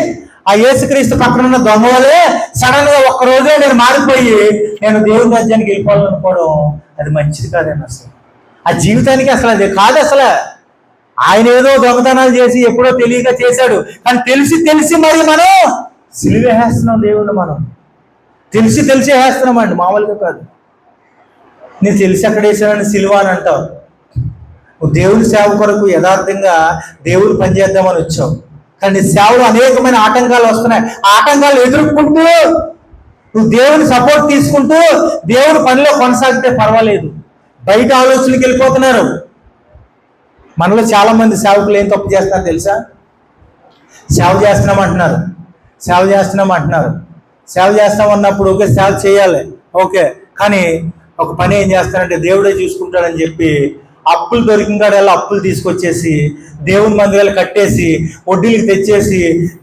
ఆ యేసుక్రీస్తు పక్కన ఉన్న దొంగ వల్లే సడన్ గా ఒక్కరోజే నేను మారిపోయి నేను దేవుని రాజ్యానికి వెళ్ళిపోవాలనుకోవడం అది మంచిది కాదండి. అసలు ఆ జీవితానికి అసలు అది కాదు. అసలు ఆయన ఏదో దొంగతనాలు చేసి ఎప్పుడో తెలియక చేశాడు, కానీ తెలిసి మరి మనం సిలువేస్తున్నాం దేవుణ్ణి. మనం తెలిసి వేస్తున్నామండి, మామూలుగా కాదు. నేను తెలిసి అక్కడ వేసానని సిలువ అని అంటావు. నువ్వు దేవుని సేవ కొరకు యథార్థంగా దేవుడు పనిచేద్దామని వచ్చావు, కానీ సేవలో అనేకమైన ఆటంకాలు వస్తున్నాయి. ఆటంకాలు ఎదుర్కొంటూ నువ్వు దేవుని సపోర్ట్ తీసుకుంటూ దేవుని పనిలో కొనసాగితే పర్వాలేదు. బయట ఆలోచనకి వెళ్ళిపోతున్నారు. మనలో చాలా మంది సేవకులు ఏం తప్పు చేస్తారో తెలుసా? సేవ చేస్తున్నామంటున్నారు, సేవ చేస్తామన్నప్పుడు ఓకే సేవ చేయాలి, ఓకే, కానీ ఒక పని ఏం చేస్తారంటే దేవుడే చూసుకుంటాడని చెప్పి అప్పులు దొరికిన కాడల్లా అప్పులు తీసుకొచ్చేసి దేవుని మందిరాలు కట్టేసి వడ్డీలకు తెచ్చేసి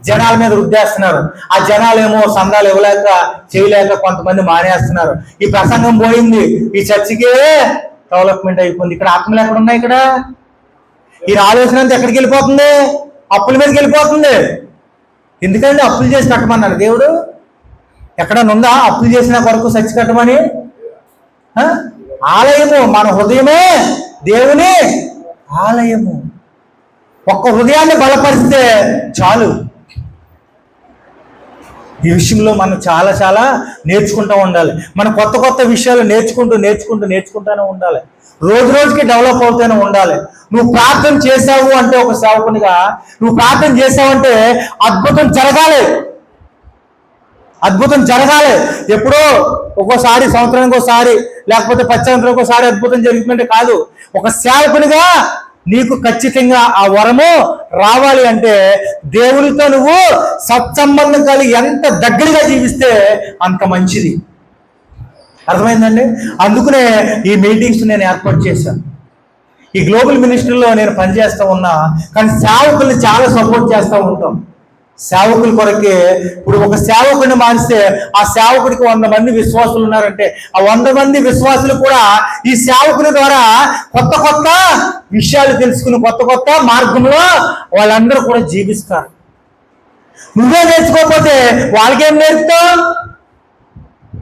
జనాల మీద రుద్దేస్తున్నారు. ఆ జనాలేమో సందాలు ఇవ్వలేక చేయలేక కొంతమంది మానేస్తున్నారు. ఈ ప్రసంగం పోయింది, ఈ చర్చికే డెవలప్మెంట్ అయిపోయింది. ఇక్కడ ఆత్మలు ఎక్కడ ఉన్నాయి? ఇక్కడ ఈ ఆలోచన అంతా ఎక్కడికి వెళ్ళిపోతుంది? అప్పుల మీదకి వెళ్ళిపోతుంది. ఎందుకంటే అప్పులు చేసి కట్టమన్నాడు దేవుడు. ఎక్కడన్నా ఉందా అప్పులు చేసిన కొరకు చర్చి కట్టమని? ఆలయము, మన హృదయమే దేవుని ఆలయము. ఒక్క హృదయాన్ని బలపరిస్తే చాలు. ఈ విషయంలో మనం చాలా చాలా నేర్చుకుంటూ ఉండాలి. మనం కొత్త కొత్త విషయాలు నేర్చుకుంటూనే ఉండాలి. రోజు రోజుకి డెవలప్ అవుతూనే ఉండాలి. నువ్వు ప్రార్థన చేసావు అంటే, ఒక సేవకునిగా నువ్వు ప్రార్థన చేసావంటే అద్భుతం జరగాలి. ఎప్పుడో ఒక్కోసారి, సంవత్సరానికి ఒకసారి, లేకపోతే 10 సంవత్సరానికి ఒకసారి అద్భుతం జరుగుతుందంటే కాదు. ఒక సేవకునిగా నీకు ఖచ్చితంగా ఆ వరము రావాలి అంటే దేవునితో నువ్వు సత్సంబంధం కలిగి ఎంత దగ్గరగా జీవిస్తే అంత మంచిది. అర్థమైందండి? అందుకనే ఈ మీటింగ్స్ నేను ఏర్పాటు చేశాను. ఈ గ్లోబల్ మినిస్ట్రీలో నేను పనిచేస్తూ ఉన్నా, కానీ సేవకుల్ని చాలా సపోర్ట్ చేస్తూ ఉంటాం. సేవకుల కొరకే ఇప్పుడు ఒక సేవకుడిని మారిస్తే ఆ సేవకుడికి 100 మంది విశ్వాసులు ఉన్నారంటే ఆ 100 మంది విశ్వాసులు కూడా ఈ సేవకుని ద్వారా కొత్త కొత్త విషయాలు తెలుసుకుని కొత్త మార్గంలో వాళ్ళందరూ కూడా జీవిస్తారు. నువ్వే నేర్చుకోకపోతే వాళ్ళకేం నేర్పుతావు?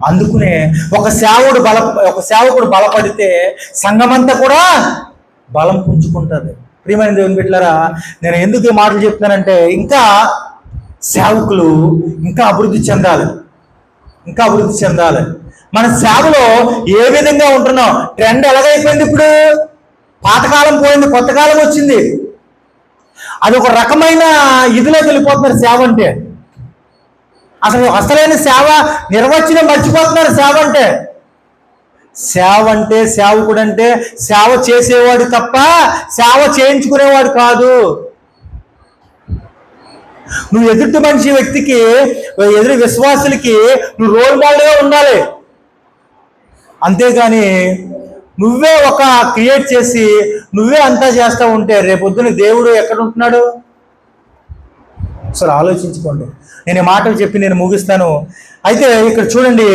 అందుకునే ఒక సేవకుడు బలపడితే సంఘమంతా కూడా బలం పుంజుకుంటుంది. ప్రియమైన దేవుని బిడ్డలారా, నేను ఎందుకు ఈ మాటలు చెప్తున్నానంటే ఇంకా సేవకులు ఇంకా అభివృద్ధి చెందాలి. మన సేవలో ఏ విధంగా ఉంటున్నాం? ట్రెండ్ ఎలాగైపోయింది? ఇప్పుడు పాతకాలం పోయింది, కొత్త కాలం వచ్చింది. అది ఒక రకమైన ఇదిలోకి వెళ్ళిపోతున్నారు సేవ అంటే. అసలైన సేవ నిర్వచనం మర్చిపోతున్నారు. సేవ అంటే సేవకుడు అంటే సేవ చేసేవాడు తప్ప సేవ చేయించుకునేవాడు కాదు. నువ్వు ఎదుటి మనిషి వ్యక్తికి, ఎదురు విశ్వాసులకి నువ్వు రోల్ మోడల్గా ఉండాలి. అంతేగాని నువ్వే ఒక క్రియేట్ చేసి నువ్వే అంతా చేస్తూ ఉంటే రేపొద్దున దేవుడు ఎక్కడ ఉంటున్నాడు? అసలు ఆలోచించుకోండి. నేను ఈ మాటలు చెప్పి నేను ముగిస్తాను. అయితే ఇక్కడ చూడండి,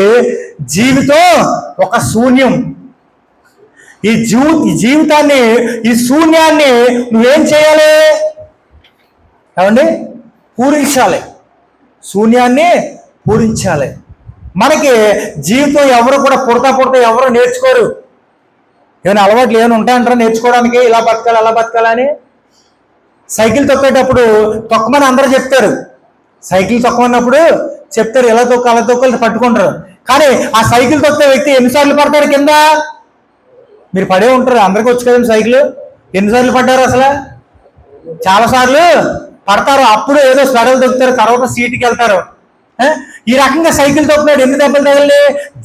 జీవితం ఒక శూన్యం. ఈ జీవితాన్ని, ఈ శూన్యాన్ని నువ్వేం చేయాలి? ఏమండి? పూరించాలి. శూన్యాన్ని పూరించాలి. మనకి జీవితం ఎవరు కూడా పుడతా ఎవరు నేర్చుకోరు. ఏమైనా అలవాట్లు ఏమైనా ఉంటాయంటారా నేర్చుకోవడానికి? ఇలా బతకాలి, అలా బతకాలని. సైకిల్ తొక్కేటప్పుడు తొక్కమని అందరూ చెప్తారు. సైకిల్ తొక్కమన్నప్పుడు చెప్తారు, ఎలా తొక్క అలా తొక్కలు పట్టుకుంటారు. కానీ ఆ సైకిల్ తొక్కే వ్యక్తి ఎన్నిసార్లు పడతాడు కింద? మీరు పడే ఉంటారు, అందరికీ వచ్చు కదండి సైకిల్. ఎన్నిసార్లు పడ్డారు? అసలు చాలాసార్లు పడతారు. అప్పుడు ఏదో స్వడలు తొక్కుతారు, తర్వాత సీటుకి వెళ్తారు. ఈ రకంగా సైకిల్ తొక్కినాడు. ఎన్ని దెబ్బలు తగిలి?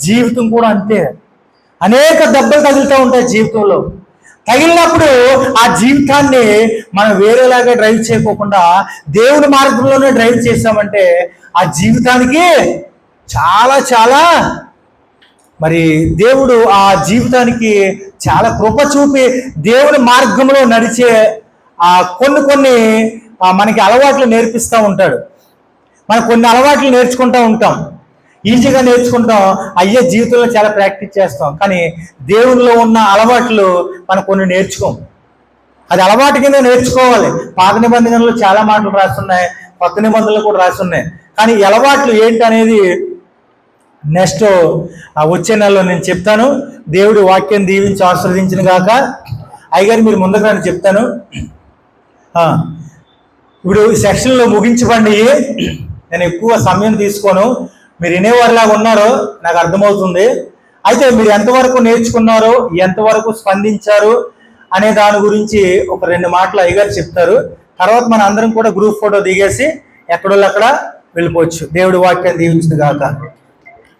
జీవితం కూడా అంతే. అనేక దెబ్బలు తగులుతూ ఉంటాయి జీవితంలో. తగిలినప్పుడు ఆ జీవితాన్ని మనం వేరేలాగా డ్రైవ్ చేయకోకుండా దేవుని మార్గంలోనే డ్రైవ్ చేసామంటే ఆ జీవితానికి చాలా చాలా మరి దేవుడు ఆ జీవితానికి చాలా కృప చూపి దేవుని మార్గంలో నడిచే కొన్ని మనకి అలవాట్లు నేర్పిస్తూ ఉంటాడు. మనం కొన్ని అలవాట్లు నేర్చుకుంటూ ఉంటాం, ఈజీగా నేర్చుకుంటాం, అయ్యే జీవితంలో చాలా ప్రాక్టీస్ చేస్తాం. కానీ దేవునిలో ఉన్న అలవాట్లు మనం కొన్ని నేర్చుకోం. అది అలవాటు కింద నేర్చుకోవాలి. పాత నిబంధనలు చాలా మాటలు రాస్తున్నాయి, కొత్త నిబంధనలు కూడా రాస్తున్నాయి. కానీ ఈ అలవాట్లు ఏంటి అనేది నెక్స్ట్ వచ్చే నెలలో నేను చెప్తాను. దేవుడి వాక్యం దీవించి ఆశీర్వదించిన గాక. అయ్యగారు మీరు ముందుగా చెప్తాను. ఇప్పుడు ఈ సెక్షన్లో ముగించబండి. నేను ఎక్కువ సమయం తీసుకోను. మీరు వినేవారిలాగా ఉన్నారో నాకు అర్థమవుతుంది. అయితే మీరు ఎంతవరకు నేర్చుకున్నారో, ఎంతవరకు స్పందించారు అనే దాని గురించి ఒక 2 మాటలు అయ్యగారు చెప్తారు. తర్వాత మన అందరం కూడా గ్రూప్ ఫోటో దిగేసి ఎక్కడోళ్ళు అక్కడ వెళ్ళిపోవచ్చు. దేవుడి వాక్యాన్ని దీవించిన గాక.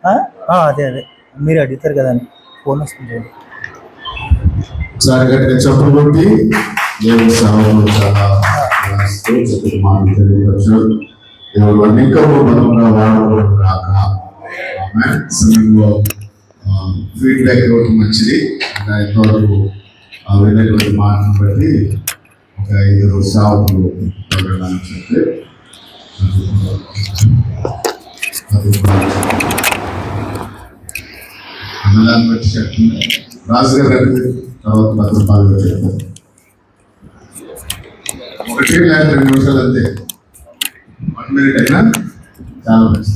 అదే అదే మీరు అడుగుతారు కదా అని ఫోన్ వస్తుంది. ఒకసారి గట్టిగా చెప్పలు కొట్టి దేవుని సేవలు చాలా చక్కటి మాటలు తెలియవచ్చు. దేవుడు అనేకము బలంగా వాడకూడదు కాక సమయంలో ఫీడ్బ్యాక్ ఇవ్వడం మంచిది. ఇంతవరకు విన్నటువంటి మాటను బట్టి ఒక 5 సేవకులు చెప్తే అన్నదాన్ని బట్టి చెప్తుంది. రాజుగారు గారికి తర్వాత భద్రపాలు చెప్తారు. 1 లేదా 2 నిమిషాలు అంతే, 1 minute అయినా చాలా మంచిది.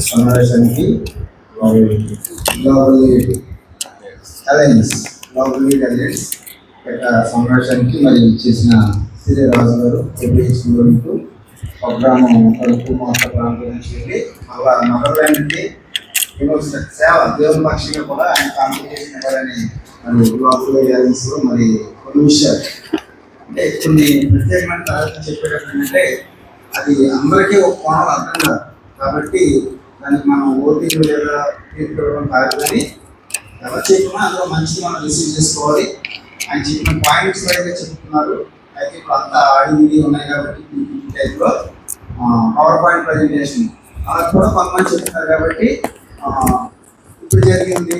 సమావేశానికి సమావేశానికి మరి చేసిన శ్రీ రాజు గారు ప్రోగ్రాము తలుపు మాత ప్రాంతం నుంచి వెళ్ళి మళ్ళా మదర్లాండ్కి సేవ దేవుని పక్షంగా కూడా ఆయన కాంపిటీషన్ ఇవ్వాలని మరి బ్లాక్లో గ్యాలరీస్లో మరి కొన్ని విషయాలు అంటే కొన్ని ప్రత్యేకమైన తరగతి చెప్పేటంటే అది అందరికీ ఒక కోణం అర్థం కాదు. కాబట్టి దానికి మనం ఓటీలు లేదా తీర్పివ్వడం కాదు, కానీ ఎవరు చెప్పినా అందులో మంచిది మనం రిసీవ్ చేసుకోవాలి. ఆయన చెప్పిన పాయింట్స్ అయితే చెప్తున్నారు. అయితే ఇప్పుడు అంతా ఆడిది ఉన్నాయి కాబట్టి టైప్లో పవర్ పాయింట్ ప్రజెంటేషన్ అలా కూడా కొంతమంది చెప్తున్నారు. కాబట్టి ఇప్పుడు జరిగింది